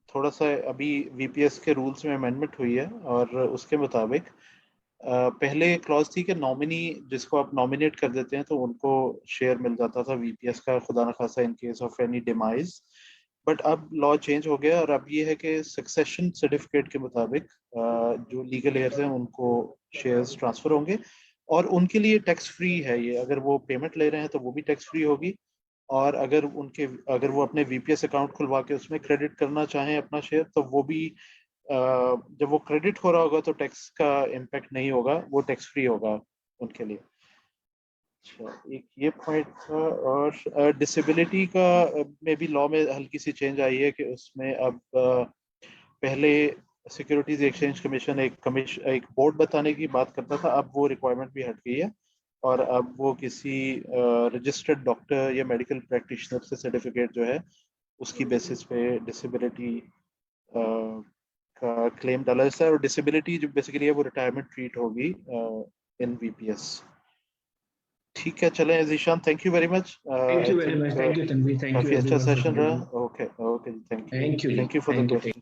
थोड़ा सा अभी वीपीएस के रूल्स में अमेंडमेंट हुई है, और उसके मुताबिक पहले क्लॉज थी कि नॉमिनी जिसको आप नॉमिनेट कर देते हैं तो उनको शेयर मिल जाता था वीपीएस का, खुदा न खासा इन case of any demise. But अब लॉ चेंज हो गया, और अब ये है कि सक्सेशन सर्टिफिकेट के मुताबिक जो लीगल एयर्स हैं उनको शेयर्स ट्रांसफर होंगे, और उनके लिए टैक्स फ्री है ये। अगर वो पेमेंट ले रहे हैं तो वो भी टैक्स फ्री होगी, और अगर वो अपने वीपीएस अकाउंट खुलवा के उसमें क्रेडिट करना चाहें अपना शेयर, तो वो भी जब वो क्रेडिट हो रहा होगा तो टैक्स का इम्पैक्ट नहीं होगा, वो टैक्स फ्री होगा उनके लिए। अच्छा, एक ये पॉइंट था। और डिसेबिलिटी का में भी लॉ में हल्की सी चेंज आई है कि उसमें अब पहले सिक्योरिटीज एक्सचेंज कमीशन एक बोर्ड बताने की बात करता था, अब वो रिक्वायरमेंट भी हट गई है, और अब वो किसी रजिस्टर्ड डॉक्टर या मेडिकल प्रैक्टिशनर से सर्टिफिकेट जो है उसकी बेसिस पे डिसेबिलिटी का क्लेम डाला जाता है, और डिसेबिलिटी जो बेसिकली है वो रिटायरमेंट ट्रीट होगी इन वीपीएस। ठीक है, चलें Zeeshan, thank you very much. Thank you very much, thank you Tanveer, thank you काफी अच्छा एवरीवन फॉर सेशन रहा। Joining. Okay okay, thank thank you you for the question.